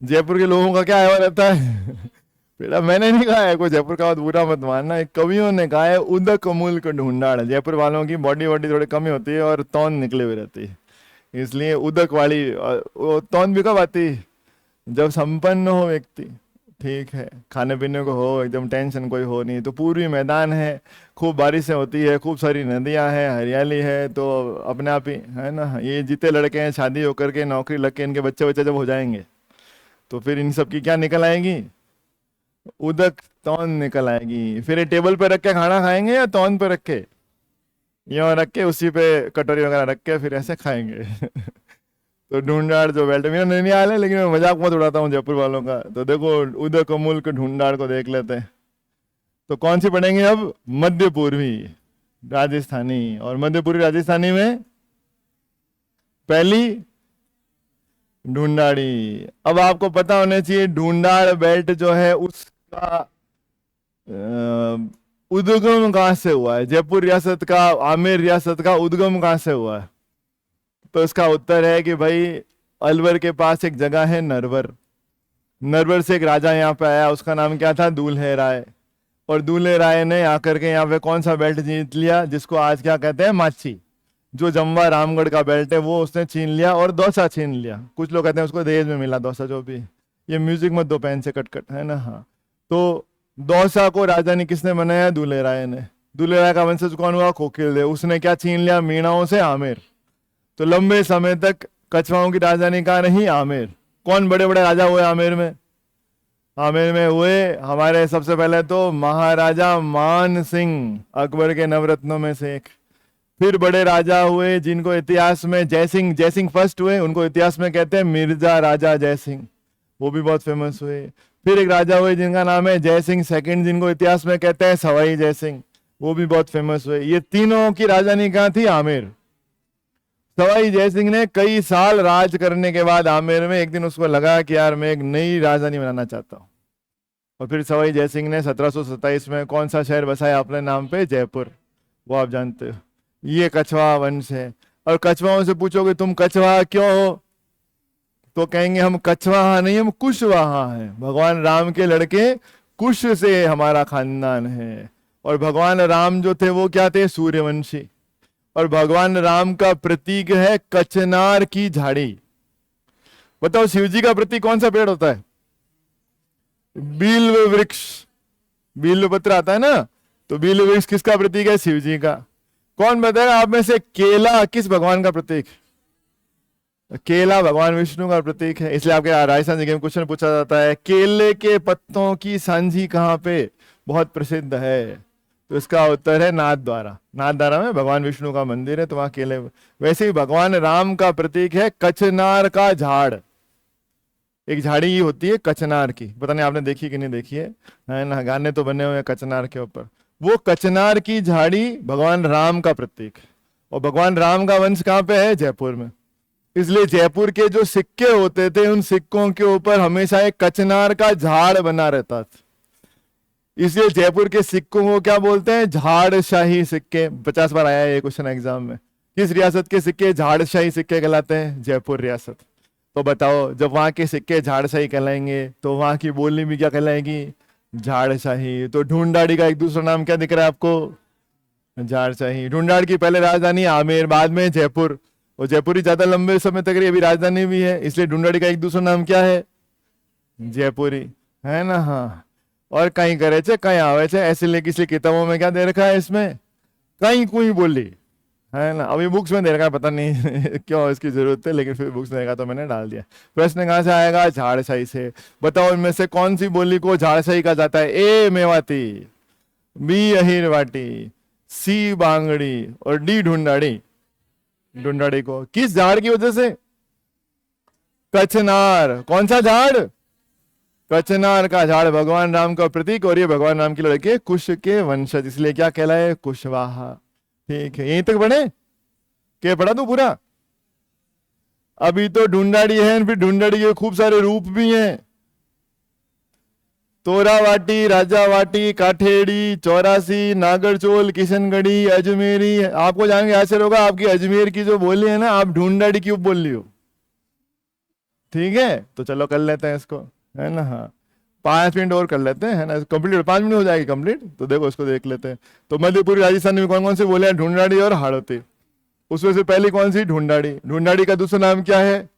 जयपुर के लोगों का क्या है रहता है बेटा मैंने नहीं कहा है, कोई जयपुर का बात बुरा मत मानना, एक कवियों ने कहा है उदक मुल्क ढूंढाड़। जयपुर वालों की बॉडी बॉडी थोड़ी कमी होती है और तौन निकले हुए रहती है, इसलिए उदक वाली। वो तौन भी कब आती? जब संपन्न हो व्यक्ति, ठीक है, खाने पीने को हो, एकदम टेंशन कोई हो नहीं, तो पूर्वी मैदान है, खूब बारिशें होती है, खूब सारी नदियां हैं, हरियाली है, तो अपने आप ही है ना। ये जीते लड़के हैं, शादी होकर के नौकरी लग के इनके बच्चे बच्चे जब हो जाएंगे तो फिर इन सब की क्या निकल आएगी? उदक तौन निकल आएगी। फिर ये टेबल पे रख के खाना खाएंगे या तौन पे रख के? यूं रख के उसी पे कटोरी वगैरह रख के फिर ऐसे खाएंगे तो ढूंढाड़ जो बेल्ट, मेरा नैनीताल है लेकिन मैं मजाक मत उड़ाता हूँ जयपुर वालों का। तो देखो उदक मुल्क ढूंढाड़ को देख लेते हैं। तो कौन सी पढ़ेंगे अब? मध्य पूर्वी राजस्थानी। और मध्य पूर्वी राजस्थानी में पहली ढूंढाड़ी। अब आपको पता होना चाहिए ढूंढाड़ बेल्ट जो है उसका उद्गम कहां से हुआ है? जयपुर रियासत का, आमेर रियासत का उद्गम कहां से हुआ है? तो इसका उत्तर है कि भाई अलवर के पास एक जगह है नरवर। नरवर से एक राजा यहाँ पे आया, उसका नाम क्या था? दूल्हे राय। और दूल्हे राय ने आकर के यहाँ पे कौन सा बेल्ट जीत लिया, जिसको आज क्या कहते हैं? माची। जो जमवा रामगढ़ का बेल्ट है वो उसने छीन लिया, और दौसा छीन लिया। कुछ लोग कहते हैं उसको दहेज में मिला दौसा, जो भी। ये म्यूजिक मत दो पेन से कट है ना। हाँ, तो दौसा को राजधानी किसने बनाया? दूल्हे राय ने। दूल्हे राय का वंशज कौन हुआ? कोकिल देव। उसने क्या छीन लिया? मीणाओं से आमेर। तो लंबे समय तक कछवाओं की राजधानी कहाँ रही? आमेर। कौन बड़े बड़े राजा हुए आमेर में? आमेर में हुए हमारे सबसे पहले तो महाराजा मान सिंह, अकबर के नवरत्नों में से एक। फिर बड़े राजा हुए जिनको इतिहास में जयसिंह, जयसिंह फर्स्ट हुए, उनको इतिहास में कहते हैं मिर्जा राजा जयसिंह, वो भी बहुत फेमस हुए। फिर एक राजा हुए जिनका नाम है जयसिंह सेकंड, जिनको इतिहास में कहते हैं सवाई जयसिंह, वो भी बहुत फेमस हुए। ये तीनों की राजधानी कहाँ थी? आमेर। सवाई जयसिंह ने कई साल राज करने के बाद आमेर में एक दिन उसको लगा कि यार मैं एक नई राजधानी बनाना चाहता हूँ। और फिर सवाई जयसिंह ने 1727 में कौन सा शहर बसाया अपने नाम पे? जयपुर। वो आप जानते हो। ये कछवा वंश है। और कछवाओं से पूछोगे तुम कछवा क्यों हो, तो कहेंगे हम कछवाहा नहीं, हम कुशवाहा हैं। भगवान राम के लड़के कुश से हमारा खानदान है। और भगवान राम जो थे वो क्या थे? सूर्यवंशी। और भगवान राम का प्रतीक है कचनार की झाड़ी। बताओ शिवजी का प्रतीक कौन सा पेड़ होता है? बिल्व वृक्ष। बिल्व पत्र आता है ना, तो बिल्व वृक्ष किसका प्रतीक है? शिवजी का। कौन बताएगा आप में से केला किस भगवान का प्रतीक? केला भगवान विष्णु का प्रतीक है। इसलिए आपके राजस्थान जी में क्वेश्चन पूछा जाता है केले के पत्तों की सांझी कहाँ पे बहुत प्रसिद्ध है? तो इसका उत्तर है नाथद्वारा। नाथद्वारा में भगवान विष्णु का मंदिर है, तो वहां केले। वैसे ही भगवान राम का प्रतीक है कचनार का झाड़। एक झाड़ी होती है कचनार की, पता नहीं आपने देखी कि नहीं देखी है ना, गाने तो बने हुए हैं कचनार के ऊपर। वो कचनार की झाड़ी भगवान राम का प्रतीक। और भगवान राम का वंश कहाँ पे है? जयपुर में। इसलिए जयपुर के जो सिक्के होते थे उन सिक्कों के ऊपर हमेशा एक कचनार का झाड़ बना रहता था। इसलिए जयपुर के सिक्कों को क्या बोलते हैं? झाड़शाही सिक्के। 50 बार आया है ये क्वेश्चन एग्जाम में। किस रियासत के सिक्के झाड़शाही सिक्के कहलाते हैं? जयपुर रियासत। तो बताओ जब वहां के सिक्के झाड़शाही कहलाएंगे तो वहां की बोली भी क्या कहलाएगी? झाड़शाही। तो ढूंढाड़ी का एक दूसरा नाम क्या दिख रहा है आपको? झाड़शाही। ढूंढाड़ की पहले राजधानी आमेर, बाद में जयपुर। और जयपुर ही ज्यादा लंबे समय तक रही, अभी राजधानी भी है, इसलिए ढूंढाड़ी का एक दूसरा नाम क्या है? जयपुरी, है ना। हाँ, और कहीं करे छे कहीं आवे छे, ऐसे लिए किसी किताबों में क्या दे रखा है? इसमें कहीं कोई बोली, है ना। अभी बुक्स में दे रखा है, पता नहीं क्यों इसकी जरूरत है, लेकिन फिर बुक्स में देखा तो मैंने डाल दिया। प्रश्न कहां से आएगा? झाड़शाही से। बताओ इनमें से कौन सी बोली को झाड़शाही कहा जाता है? ए मेवाती, बी अहिरवाटी, सी बांगड़ी और डी ढूंढाड़ी। ढूंढाड़ी को किस झाड़ की वजह से? कचनार। कौन सा झाड़? कचनार का झाड़ भगवान राम का प्रतीक, और ये भगवान राम के लड़के कुश के वंशज, इसलिए क्या कहलाए? कुशवाहा। ठीक है, यहीं तक पढ़े? क्या पढ़ा तू पूरा? अभी तो ढूंढाड़ी है, फिर ढूंढाड़ी के खूब सारे रूप भी हैं। तोरावाटी, राजावाटी, काठेड़ी, चौरासी, नागरचोल, किशनगढ़ी, अजमेरी। आपको जान के आश्चर्य होगा, आपकी अजमेर की जो बोली है ना, आप ढूंढाड़ी क्यों बोल रही हो? ठीक है, तो चलो कर लेते हैं इसको, है ना। हाँ, 5 मिनट और कर लेते हैं, है ना, कंप्लीट 5 मिनट हो जाएगी कंप्लीट। तो देखो इसको देख लेते हैं। तो मध्यपूर्वी राजस्थान में कौन कौन से बोले हैं? ढूंढाड़ी और हाड़ौती। उसमें से पहली कौन सी? ढूंढाड़ी। ढूंढाड़ी का दूसरा नाम क्या है?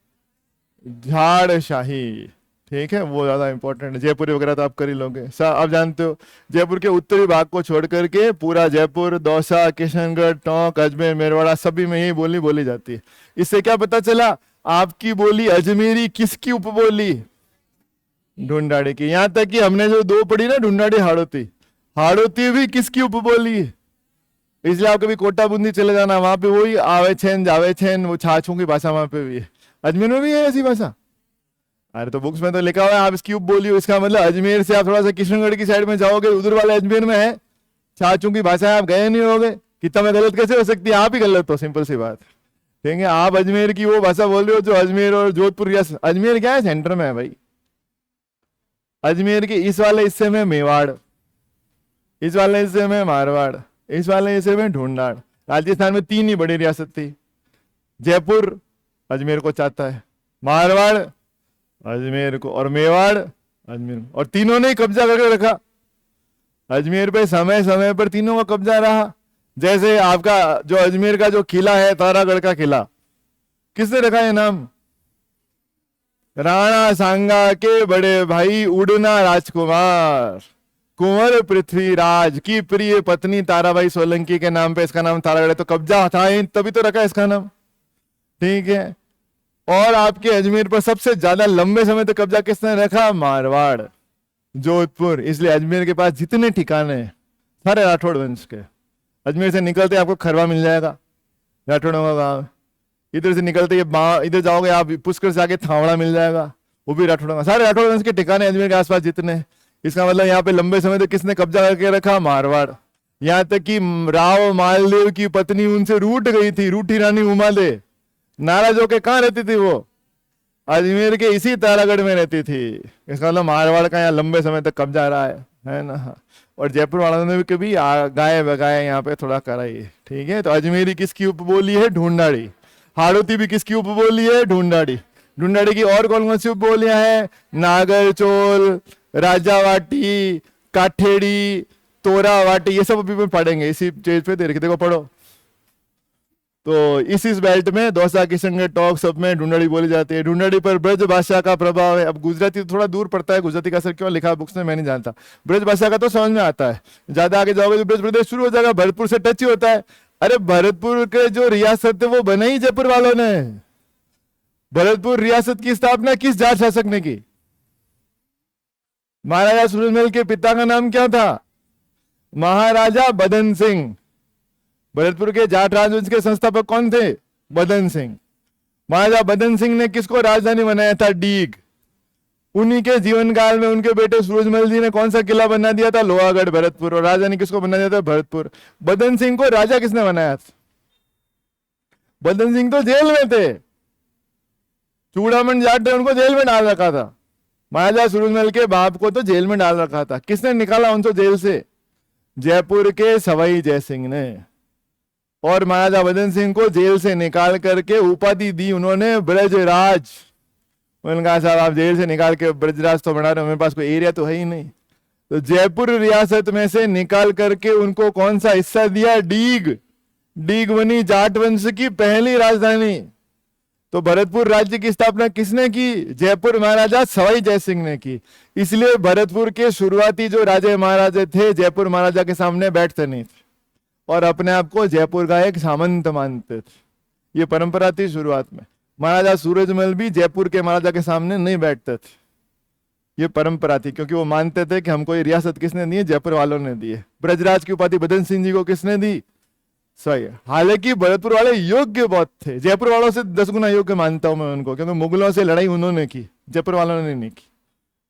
झाड़शाही। ठीक है, वो ज्यादा इंपॉर्टेंट है। जयपुरी वगैरह तो आप कर ही लोगे, आप जानते हो। जयपुर के उत्तरी भाग को छोड़ करके पूरा जयपुर, दौसा, किशनगढ़, टोंक, अजमेर, मेरवाड़ा सभी में यही बोली बोली जाती है। इससे क्या पता चला? आपकी बोली अजमेरी किसकी उपबोली? ढूंढाड़ी की। यहां तक कि हमने जो 2 पढ़ी ना, ढूंढाड़ी हाड़ौती, हाड़ौती भी किसकी उपबोली है? इसलिए आप कभी कोटा बूंदी चले जाना, वहां पे वही आवे छेन जावे छेन, वो छाछों की भाषा वहां पे भी है। अजमेर में भी है ऐसी भाषा। अरे तो बुक्स में तो लिखा हुआ है आप इसकी उप बोलिए। इसका मतलब अजमेर से आप थोड़ा सा किशनगढ़ की साइड में जाओगे, उधर वाले अजमेर में है छाछों की भाषा, आप गए नहीं होगे। कितना में गलत कैसे हो सकती है? आप ही गलत हो, सिंपल सी बात। ठीक है, आप अजमेर की वो भाषा बोल रहे हो जो अजमेर और जोधपुर या अजमेर क्या है, सेंटर में है भाई। अजमेर के इस वाले हिस्से में मेवाड़, इस वाले हिस्से में मारवाड़, इस वाले हिस्से में ढूंढाड़। राजस्थान में 3 ही बड़ी रियासत थी। जयपुर अजमेर को चाहता है, मारवाड़ अजमेर को, और मेवाड़ अजमेर, और तीनों ने कब्जा करके रखा अजमेर पे। समय समय पर तीनों का कब्जा रहा। जैसे आपका जो अजमेर का जो किला है, तारागढ़ का किला, किसने रखा है नाम? राणा सांगा के बड़े भाई उड़ना राजकुमार कुंवर पृथ्वीराज की प्रिय पत्नी ताराबाई सोलंकी के नाम पे इसका नाम तारागढ़ है। तो कब्जा था ही, तभी तो रखा इसका नाम। ठीक है, और आपके अजमेर पर सबसे ज्यादा लंबे समय तक कब्जा किसने रखा? मारवाड़, जोधपुर। इसलिए अजमेर के पास जितने ठिकाने हैं सारे राठौड़ वंश के। अजमेर से निकलते आपको खरवा मिल जाएगा, राठौड़ों का गांव। इधर से निकलते इधर जाओगे आप, पुष्कर से आगे थावड़ा मिल जाएगा, वो भी राठौड़ों का। सारे राठौड़ वंश के ठिकाने अजमेर के आसपास जितने। इसका मतलब यहाँ पे लंबे समय तक किसने कब्जा करके रखा? मारवाड़। यहाँ तक कि राव मालदेव की पत्नी उनसे रूठ गई थी, रूठी रानी उमा दे, नाराज होके कहाँ रहती थी वो? अजमेर के इसी तारागढ़ में रहती थी। इसका मतलब मारवाड़ का यहाँ लंबे समय तक कब्जा रहा है ना। और जयपुर वालों ने भी कभी गाये बगाए यहाँ पे थोड़ा करा ही। ठीक है, तो अजमेरी किसकी उपबोली है? ढूंढाड़ी। हाड़ौती भी किसकी उपबोली है? ढूंढाड़ी। ढूंढाड़ी की और कौन कौन सी उपबोलियां हैं? नागरचोल, राजावाटी, काठेड़ी, तोरावाटी, ये सब अभी पढ़ेंगे इसी पेज पे। देखो पढ़ो। तो इस बेल्ट में दौसा, किशनगढ़, टोंक सब में ढूंढाड़ी बोली जाती है। ढूंढाड़ी पर ब्रज भाषा का प्रभाव है। अब गुजराती तो थोड़ा दूर पड़ता है, गुजराती का असर क्यों लिखा बुक्स में मैं नहीं जानता। ब्रज भाषा का तो समझ में आता है, ज्यादा आगे जाओगे तो ब्रज प्रदेश शुरू हो जाएगा, भरतपुर से टच ही होता है। अरे भरतपुर के जो रियासत है वो बना ही जयपुर वालों ने। भरतपुर रियासत की स्थापना किस जाट शासक ने की? महाराजा सूरजमल के पिता का नाम क्या था? महाराजा बदन सिंह। भरतपुर के जाट राजवंश के संस्थापक कौन थे? बदन सिंह। महाराजा बदन सिंह ने किसको राजधानी बनाया था? डीग। उन्हीं के जीवन काल में उनके बेटे सूरजमल जी ने कौन सा किला बना दिया था? लोहागढ़, भरतपुर। और राजधानी किसको बना दिया था? भरतपुर। बदन सिंह को राजा किसने बनाया था? बदन सिंह तो जेल में थे, चूड़ामन जाट ने उनको जेल में डाल रखा था। महाराजा सूरजमल के बाप को तो जेल में डाल रखा था। किसने निकाला उनको जेल से? जयपुर के सवाई जयसिंह ने। और महाराजा बदन सिंह को जेल से निकाल करके उपाधि दी उन्होंने ब्रजराज। उन्होंने कहा साहब आप जेल से निकाल के ब्रजराज तो बना रहे हो, मेरे पास कोई एरिया तो है ही नहीं। तो जयपुर रियासत में से निकाल करके उनको कौन सा हिस्सा दिया? डीग। डीग बनी जाट वंश की पहली राजधानी। तो भरतपुर राज्य की स्थापना किसने की? जयपुर महाराजा सवाई जयसिंह ने की। इसलिए भरतपुर के शुरुआती जो राजे महाराजे थे जयपुर महाराजा के सामने बैठते नहीं थे और अपने आप को जयपुर का एक सामंत मानते थे। ये परंपरा थी शुरुआत में। महाराजा सूरजमल भी जयपुर के महाराजा के सामने नहीं बैठते थे, ये परंपरा थी, क्योंकि वो मानते थे कि हमको ये रियासत किसने दी है? जयपुर वालों ने दी है। ब्रजराज की उपाधि बदन सिंह जी को किसने दी? सही है। हालांकि भरतपुर वाले योग्य बहुत थे, जयपुर वालों से 10 गुना योग्य मानता हूं मैं उनको, क्योंकि मुगलों से लड़ाई उन्होंने की, जयपुर वालों ने नहीं की।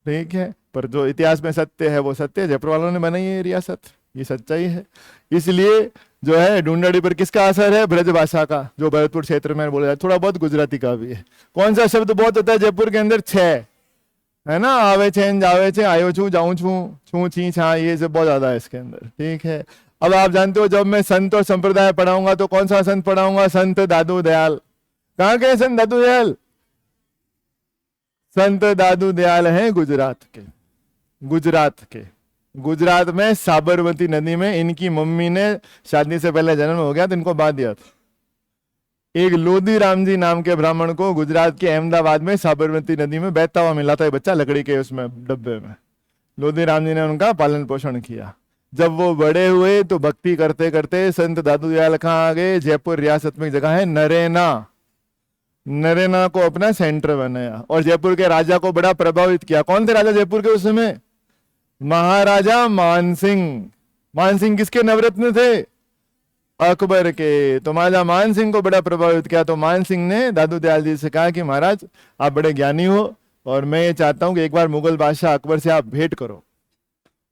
ठीक है, पर जो इतिहास में सत्य है वो सत्य है, जयपुर वालों ने बनाई है रियासत, ये सच्चाई है। इसलिए जो है ढूंढाड़ी पर किसका असर है? ब्रज भाषा का, जो भरतपुर क्षेत्र में बोला जाता है, थोड़ा बहुत गुजराती का भी है। कौन सा शब्द बहुत होता है जयपुर के अंदर? छह, है ना, आवे छे, जावे छे, आयो छू, जाऊं छू, छू छी छा, ये सब बहुत ज्यादा है इसके अंदर, ठीक है। अब आप जानते हो जब मैं संत और संप्रदाय पढ़ाऊंगा तो कौन सा संत पढ़ाऊंगा? संत दादू दयाल। कहाँ के संत दादू दयाल? संत दादू दयाल हैं गुजरात के। गुजरात के, गुजरात में साबरमती नदी में इनकी मम्मी ने शादी से पहले जन्म हो गया तो इनको बांध दिया था। एक लोधी राम जी नाम के ब्राह्मण को गुजरात के अहमदाबाद में साबरमती नदी में बहता हुआ मिला था, बच्चा लकड़ी के उसमें डब्बे में। लोधी राम जी ने उनका पालन पोषण किया। जब वो बड़े हुए तो भक्ति करते करते संत दादू दयाल कहाँ आ गए? जयपुर रियासत में एक जगह है नरेना, नरेना को अपना सेंटर बनाया और जयपुर के राजा को बड़ा प्रभावित किया। कौन थे राजा जयपुर के उस समय? महाराजा मानसिंह। मानसिंह किसके नवरत्न थे? अकबर के। तो महाराजा मानसिंह को बड़ा प्रभावित किया, तो मानसिंह ने दादू दयाल जी से कहा कि महाराज आप बड़े ज्ञानी हो और मैं ये चाहता हूं कि एक बार मुगल बादशाह अकबर से आप भेंट करो।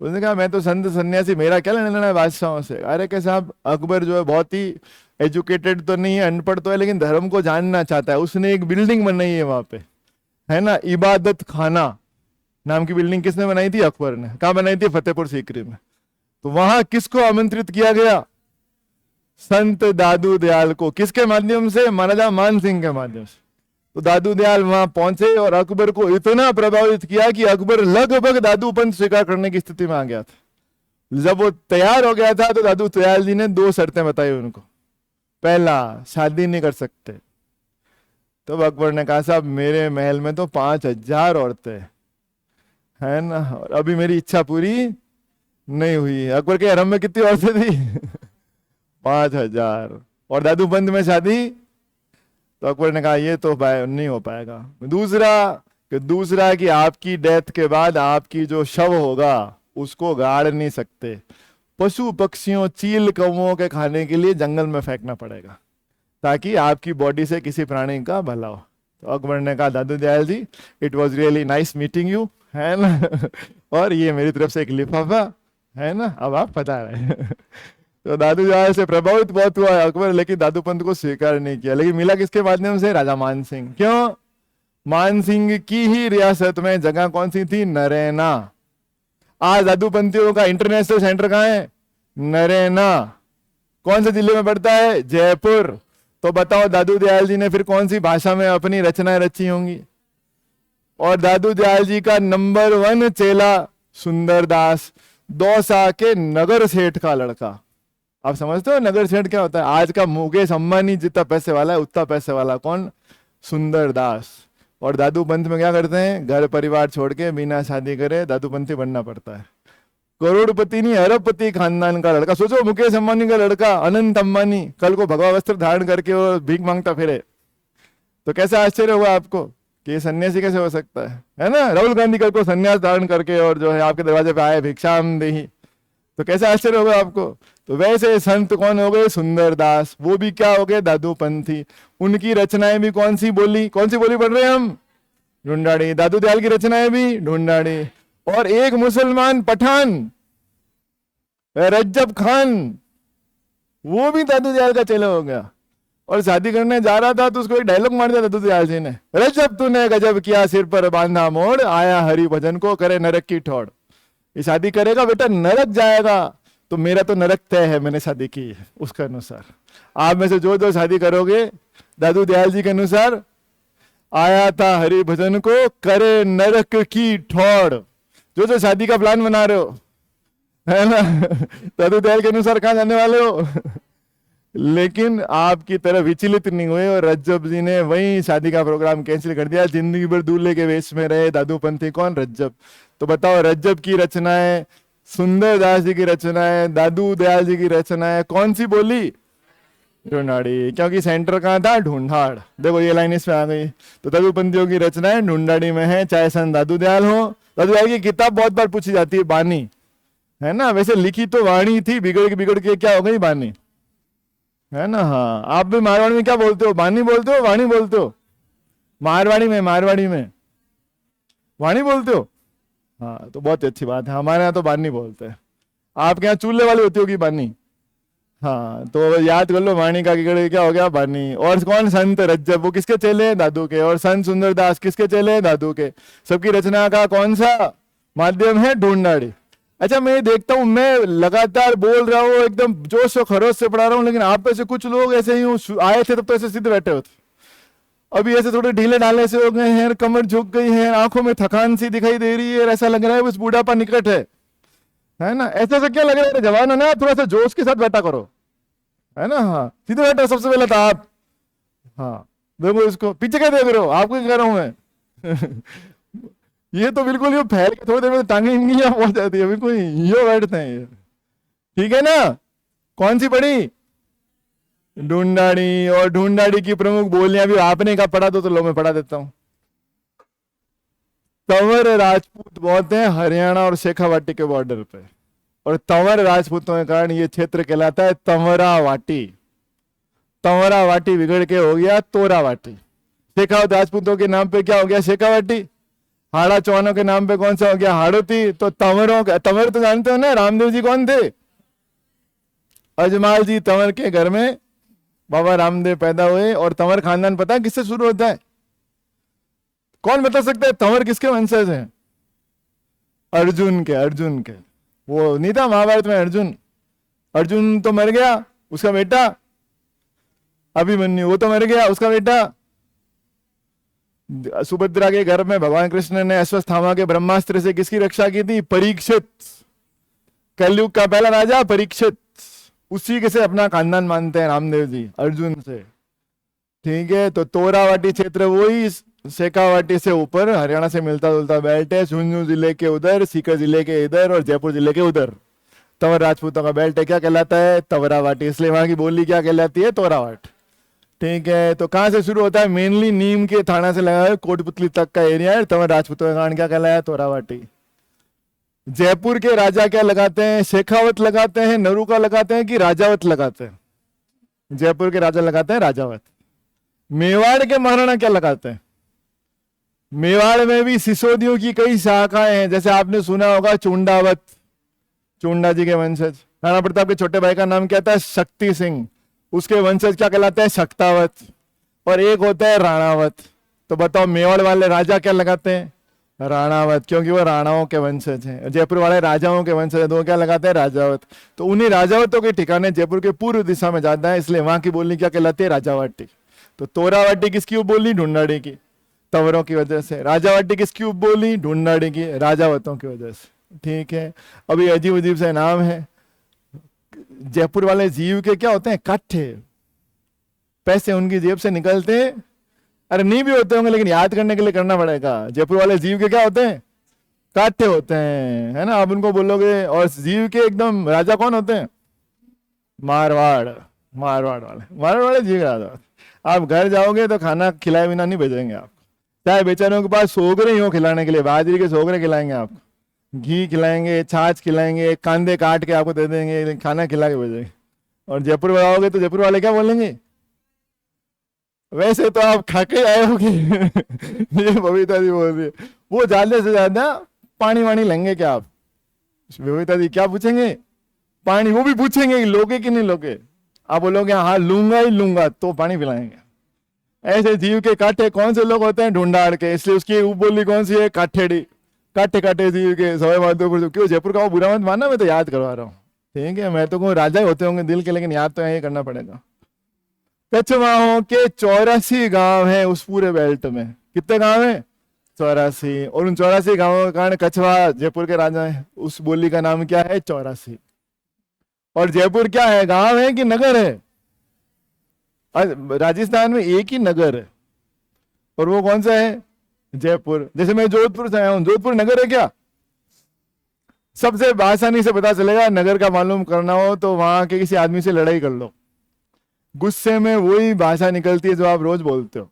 उसने कहा मैं तो संत सन्यासी, मेरा क्या लेना देना है बादशाहों से। अरे के साहब, अकबर जो है बहुत ही एजुकेटेड तो नहीं है, अनपढ़ तो है, लेकिन धर्म को जानना चाहता है। उसने एक बिल्डिंग बनाई है वहां पे, है ना, इबादत खाना नाम की बिल्डिंग किसने बनाई थी? अकबर ने। कहाँ बनाई थी? फतेहपुर सीकरी में। तो वहां किसको आमंत्रित किया गया? संत दादू दयाल को। किसके माध्यम से? महाराजा मानसिंह के माध्यम से। तो दादू दयाल वहां पहुंचे और अकबर को इतना प्रभावित किया कि अकबर लगभग दादू पंथ स्वीकार करने की स्थिति में आ गया था। जब वो तैयार हो गया था तो दादू दयाल जी ने दो शर्तें बताई उनको। पहला, शादी नहीं कर सकते। तो अकबर ने कहा साहब मेरे महल में तो 5000 औरतें है ना, और अभी मेरी इच्छा पूरी नहीं हुई। अकबर के हरम में कितनी औरतें थी? 5000। और दादू पंथ में शादी? तो अकबर ने कहा ये तो नहीं हो पाएगा। दूसरा कि आपकी डेथ के बाद आपकी जो शव होगा उसको गाड़ नहीं सकते, पशु पक्षियों चील कौओं के खाने के लिए जंगल में फेंकना पड़ेगा ताकि आपकी बॉडी से किसी प्राणी का भला हो। तो अकबर ने कहा Dadu Dayal ji it was really nice meeting you, है ना, और ये मेरी तरफ से एक लिफाफा, है ना, अब आप बता रहे। तो दादू दयाल से प्रभावित बहुत हुआ अकबर, लेकिन दादू पंथ को स्वीकार नहीं किया। लेकिन मिला किसके माध्यम से? राजा मानसिंह। क्यों? मानसिंह की ही रियासत में जगह कौन सी थी? नरेना। आज दादू पंथियों का इंटरनेशनल सेंटर कहाँ है? नरेना। कौन से जिले में पड़ता है? जयपुर। तो बताओ दादू दयाल जी ने फिर कौन सी भाषा में अपनी रचनाएं रची होंगी? और दादू दयाल जी का नंबर 1 चेला सुंदरदास, दौसा के नगर सेठ का लड़का। आप समझते हो नगर सेठ क्या होता है? आज का मुकेश अंबानी जितना पैसे वाला है उतना पैसे वाला कौन? सुंदरदास। और दादू पंथ में क्या करते हैं? घर परिवार छोड़ के बिना शादी करे दादू पंथी बनना पड़ता है। करोड़पति नहीं, अरबपति खानदान का लड़का। सोचो मुकेश अंबानी का लड़का अनंत अंबानी कल को भगवा वस्त्र धारण करके और भीख मांगता फिरे, तो कैसा आश्चर्य हुआ आपको कि सन्यासी कैसे हो सकता है ना? राहुल गांधी कल को सन्यास धारण करके और जो है आपके दरवाजे पे आए भिक्षाम देही, तो कैसा आश्चर्य होगा आपको? तो वैसे संत कौन हो गए? सुंदरदास। वो भी क्या हो गए? दादू पंथी। उनकी रचनाएं भी कौन सी बोली पढ़ रहे हैं हम? ढूंढाड़ी। दादू दयाल की रचनाएं भी ढूंढाड़ी। और एक मुसलमान पठान रज्जब खान, वो भी दादू दयाल का चेला हो गया और शादी करने जा रहा था तो उसको एक डायलॉग मार दिया दादू दयाल जी ने, रज्जब तूने गजब किया सिर पर बांधा मोड़, आया हरि भजन को करे नरक की ठोड़। ये शादी करेगा बेटा नरक जाएगा। तो मेरा तो नरक तय है, मैंने शादी की है उसके अनुसार। आप में से जो शादी करोगे दादू दयाल जी के अनुसार, आया था हरि भजन को करे नरक की ठोड़। जो शादी का प्लान बना रहे हो, है ना, दादू दयाल के अनुसार कहां जाने वाले हो? लेकिन आपकी तरह विचलित नहीं हुए और रज्जब जी ने वही शादी का प्रोग्राम कैंसिल कर दिया। जिंदगी भर दूल्हे के वेश में रहे दादू पंथी। कौन? रज्जब। तो बताओ रज्जब की रचनाएं, सुंदरदास जी की रचनाएं, दादू दयाल जी की रचनाएं कौन सी बोली? ढूंढाड़ी। क्योंकि सेंटर कहाँ था? ढूंढाड़। देखो ये लाइन इसमें आ गई। तो दादू पंथियों की रचनाएं ढूंढाड़ी में है, चाहे संत दादू दयाल हो। दादू दयाल की किताब बहुत बार पूछी जाती है, बानी, है ना। वैसे लिखी तो वाणी थी, बिगड़ के क्या हो गई? बानी, है ना। हाँ, आप भी मारवाड़ी में क्या बोलते हो? बानी बोलते हो, वाणी बोलते हो? मारवाड़ी में वाणी बोलते हो? हाँ, तो बहुत अच्छी बात है। हमारे यहाँ तो बानी बोलते हैं। आपके यहाँ चूल्हे वाली होती होगी बानी, हाँ, तो याद कर लो, वाणी का कीकड़ क्या हो गया, वाणी। और कौन, संत रज्जब, वो किसके चेले हैं, दादू के। और संत सुंदरदास किसके चेले हैं, दादू के। सबकी रचना का कौन सा माध्यम है, ढूंढाड़ी। अच्छा, मैं देखता हूँ, मैं लगातार बोल रहा हूँ, एकदम जोश और खरोश से पढ़ा रहा हूँ, लेकिन आप में से कुछ लोग ऐसे ही आए थे तब तो ऐसे सीधे बैठे होते, अभी ऐसे थोड़े ढीले ढाले से हो गए हैं, कमर झुक गई है, आंखों में थकान सी दिखाई दे रही है, ऐसा लग रहा है बस बूढ़ापा निकट है ना। ऐसा से क्या लग रहा है, जवान है ना, थोड़ा सा जोश के साथ बैठा करो, है ना। हाँ, सीधे बैठो सबसे पहले तो आप। हाँ, देखो इसको, पीछे क्या देख रहे हो, आपको क्या कह रहा हूं मैं। ये तो बिल्कुल ये फैल के थोड़ी देर में टांगे इनकी यहाँ पहुंच जाती है, बिल्कुल ये बैठते हैं ये। ठीक है ना। कौन सी पढ़ी, ढूंढाड़ी। और ढूंढाड़ी की प्रमुख बोलियां भी आपने कहा पढ़ा दो, तो लो मैं पढ़ा देता हूं। तंवर राजपूत बहुत है हरियाणा और शेखावाटी के बॉर्डर पे, और तंवर राजपूतों के कारण ये क्षेत्र कहलाता है तंवरावाटी। तंवरावाटी बिगड़ के हो गया तोरावाटी। शेखावत राजपूतों के नाम पे क्या हो गया, शेखावाटी। हाड़ा चौहानों के नाम पे कौन सा हो गया, हाड़ोती। तो तंवरों का, तंवर तो जानते हो ना, रामदेव जी कौन थे, अजमाल जी तंवर के घर में बाबा रामदेव पैदा हुए। और तंवर खानदान पता है किससे शुरू होता है, कौन बता सकता है, तंवर किसके वंशज हैं, अर्जुन के। अर्जुन के, वो नहीं था महाभारत में अर्जुन, अर्जुन तो मर गया, उसका बेटा अभिमन्यु, वो तो मर गया, उसका बेटा। सुभद्रा के घर में भगवान कृष्ण ने अश्वत्थामा के ब्रह्मास्त्र से किसकी रक्षा की थी, परीक्षित। कलयुग का पहला राजा परीक्षित, उसी के से अपना खानदान मानते हैं रामदेव जी, अर्जुन से। ठीक है, तो तोरावाटी क्षेत्र वही शेखावाटी से ऊपर हरियाणा से मिलता जुलता बेल्ट है, झुंझुनू जिले के उधर, सीकर जिले के इधर, और जयपुर जिले के उधर तंवर राजपूतों का बेल्ट है, क्या कहलाता है, तंवरावाटी। इसलिए वहां की बोली क्या कहलाती है, तोरावाट। ठीक है, तो कहां से शुरू होता है, मेनली नीम के थाना से लगा है कोटपुतली तक का एरिया है, तंवर राजपूतों का कारण क्या कहलाया, तोरावाटी। जयपुर के राजा क्या लगाते हैं, शेखावत लगाते हैं, नरूका लगाते हैं, कि राजावत लगाते हैं, जयपुर के राजा लगाते हैं राजावत। मेवाड़ के महाराणा क्या लगाते हैं, मेवाड़ में भी सिसोदियों की कई शाखाएं हैं, जैसे आपने सुना होगा चुंडावत, चुंडा जी के वंशज। राणा प्रताप के छोटे भाई का नाम क्या था, शक्ति सिंह, उसके वंशज क्या कहलाते हैं, शक्तावत। और एक होता है राणावत। तो बताओ मेवाड़ वाले राजा क्या लगाते हैं, राणावत, क्योंकि वो राणाओं के वंशज हैं। जयपुर वाले राजाओं के वंशज हैं, तो क्या लगाते हैं, राजावत। तो उन्हीं राजावतों के ठिकाने जयपुर के पूर्व दिशा में जाता है, इसलिए वहां की बोली क्या कहलाती है, राजावाटी। तो तोरावाटी किसकी उपबोली, ढूंढाड़ी की, तंवरों की वजह से। राजावाटी किसकी उपबोली, ढूंढाड़ी की, राजावतों की वजह से। ठीक है, अभी अजीब अजीब से नाम है। जयपुर वाले जीव के क्या होते हैं, काठे, पैसे उनकी जेब से निकलते हैं। अरे नहीं भी होते होंगे, लेकिन याद करने के लिए करना पड़ेगा। जयपुर वाले जीव के क्या होते हैं, काठे होते हैं, है ना। आप उनको बोलोगे। और जीव के एकदम राजा कौन होते हैं, मारवाड़, मारवाड़ वाले जीव राजा। आप घर जाओगे तो खाना खिलाए बिना नहीं भेजेंगे आपको, चाहे बेचारों के पास सोगरे ही हो खिलाने के लिए, बाजरी के सोगरे खिलाएंगे आपको, घी खिलाएंगे, छाछ खिलाएंगे, कांदे काट के आपको दे देंगे, खाना खिला के भेजेंगे। और जयपुर में आओगे तो जयपुर वाले क्या बोलेंगे, वैसे तो आप खा के आए होगे। ये बबीता जी बोल रही है, वो ज्यादा से ज्यादा पानी वानी लेंगे क्या आप, बबीता जी क्या पूछेंगे, पानी। वो भी पूछेंगे कि लोगे कि नहीं लोगे, आप बोलोगे हाँ लूंगा ही लूंगा, तो पानी पिलाएंगे। ऐसे जीव के काठे कौन से लोग होते हैं, ढूंढाड़ के, इसलिए उसकी उपबोली कौन सी है, काठेड़ी। काठे काठे जीव के सवाई माधोपुर। क्यों जयपुर का वो बुरा मत मानना, मैं तो याद करवा रहा हूँ। ठीक है, मैं तो कहूँ राजा ही होते होंगे दिल के, लेकिन याद तो यही करना पड़ेगा। कछवाहों के 84 गांव हैं उस पूरे बेल्ट में। कितने गांव हैं, 84। और उन 84 गांवों के कारण कछवा जयपुर के राजा हैं, उस बोली का नाम क्या है, 84। और जयपुर क्या है, गांव है कि नगर है, राजस्थान में एक ही नगर है, और वो कौन सा है, जयपुर। जैसे मैं जोधपुर से आया हूं, जोधपुर नगर है क्या, सबसे आसानी से पता चलेगा। नगर का मालूम करना हो तो वहां के किसी आदमी से लड़ाई कर लो, गुस्से में वही भाषा निकलती है जो आप रोज बोलते हो।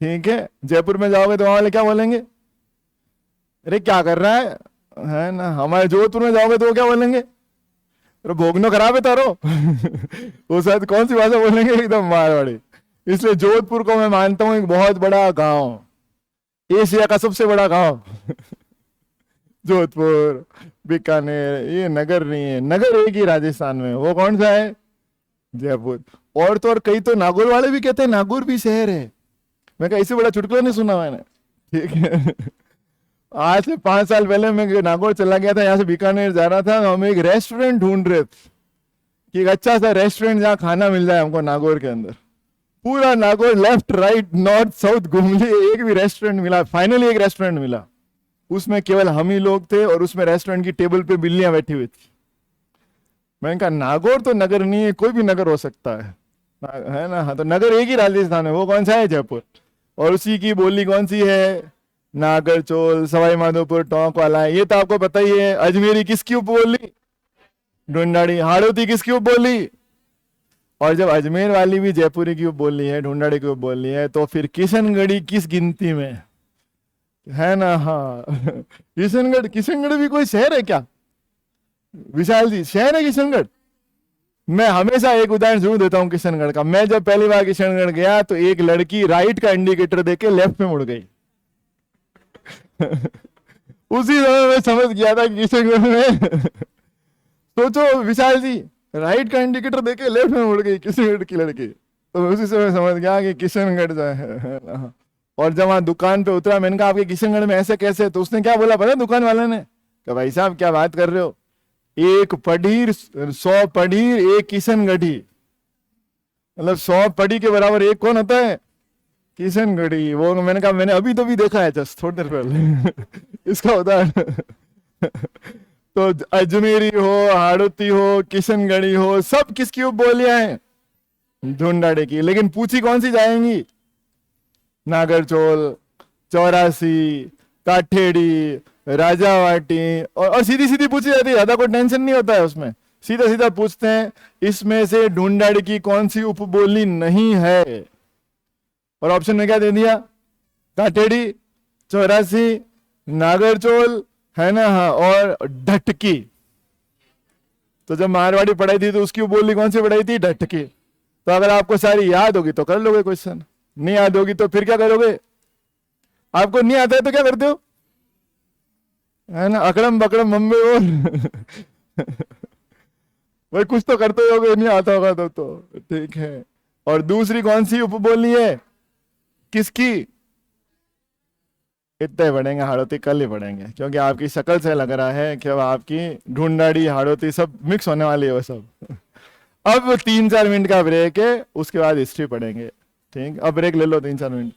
ठीक है, जयपुर में जाओगे तो वहां वाले क्या बोलेंगे, अरे क्या कर रहा है ना। हमारे जोधपुर में जाओगे तो वो क्या बोलेंगे, अरे भोगनो खराब है तारो। वो शायद कौन सी भाषा बोलेंगे, एकदम मारवाड़ी। इसलिए जोधपुर को मैं मानता हूं एक बहुत बड़ा गांव, एशिया का सबसे बड़ा गांव। जोधपुर, बीकानेर, ये नगर नहीं है, नगर एक ही राजस्थान में, वो कौन सा है? जयपुर। और तो और कई तो नागौर वाले भी कहते हैं नागौर भी शहर है। मैं कहा इससे बड़ा चुटकुला नहीं सुना मैंने, ठीक है। आज से 5 साल पहले मैं नागौर चला गया था, यहाँ से बीकानेर जा रहा था, हम एक रेस्टोरेंट ढूंढ रहे थे कि एक अच्छा सा रेस्टोरेंट जहाँ खाना मिल जाए हमको नागौर के अंदर। पूरा Nagaur left right north south घूम लिए, एक भी रेस्टोरेंट मिला। फाइनली एक रेस्टोरेंट मिला, उसमें केवल हम ही लोग थे और उसमें रेस्टोरेंट की टेबल पे बिल्लियां बैठी हुई थी। मैंने कहा नागौर तो नगर नहीं है, कोई भी नगर हो सकता है ना? हाँ, तो नगर एक ही राजस्थान में, वो कौन सा है? जयपुर। और उसी की बोली कौन सी है? नागरचोल, सवाई माधोपुर, टोंक वाला है, ये तो आपको पता ही है। अजमेरी किसकी उपबोली? ढूंढाड़ी। हाड़ौती किसकी उपबोली? और जब अजमेर वाली भी जयपुरी की उपबोली है, ढूंढाड़ी की उपबोली है, तो फिर किशनगढ़ी किस गिनती में है ना? हाँ। किशनगढ़ भी कोई शहर है क्या विशाल जी? शहर है किशनगढ़? मैं हमेशा एक उदाहरण जरूर देता हूँ किशनगढ़ का। मैं जब पहली बार किशनगढ़ गया तो एक लड़की राइट का इंडिकेटर देके लेफ्ट में मुड़ गई। उसी समय मैं समझ गया था कि किशनगढ़ में सोचो विशाल जी, राइट का इंडिकेटर देके लेफ्ट में मुड़ गई किशनगढ़ की लड़की, तो उसी समय समझ गया कि किशनगढ़ जो है। और जब वहां दुकान पे उतरा, मैंने कहा आपके किशनगढ़ में ऐसे कैसे? तो उसने क्या बोला पता दुकान वाले ने? कि भाई साहब क्या बात कर रहे हो, एक पढ़ीर 100 पढ़ीर एक किशनगढ़ी, मतलब 100 पढ़ी के बराबर एक कौन होता है? किशनगढ़ी। वो मैंने कहा मैंने अभी तो भी देखा है जस्ट थोड़ी देर पहले। इसका उदाहरण। तो अजमेरी हो, हाड़ौती हो, किशनगढ़ी हो, सब किसकी उपबोलियां हैं? ढूंढाड़े की। लेकिन पूछी कौन सी जाएंगी? नागरचोल, चौरासी, काठेड़ी, राजावाटी, और सीधी सीधी पूछी जाती है, ज्यादा कोई टेंशन नहीं होता है उसमें। सीधा सीधा पूछते हैं इसमें से ढूंढाड़ी की कौन सी उपबोली नहीं है? और ऑप्शन में क्या दे दिया? काठेड़ी, चौरासी, नागरचोल, है ना? हाँ, और ढटकी। तो जब मारवाड़ी पढ़ाई थी तो उसकी उपबोली कौन सी पढ़ाई थी? ढटकी। तो अगर आपको सारी याद होगी तो कर लोगे क्वेश्चन, नहीं याद होगी तो फिर क्या करोगे? आपको नहीं आता है तो क्या करते हो? है ना, अकड़म बकड़म मम्मी बोल। भाई कुछ तो करते होगे, नहीं आता होगा तो ठीक है। और दूसरी कौन सी उपबोली है किसकी? इतने पढ़ेंगे, हाड़ौती कल ही पढ़ेंगे, क्योंकि आपकी शक्ल से लग रहा है कि अब आपकी ढूंढाड़ी हाड़ौती सब मिक्स होने वाली है वो सब। अब 3-4 मिनट का ब्रेक है, उसके बाद हिस्ट्री पढ़ेंगे। ठीक, अब ब्रेक ले लो 3-4 मिनट।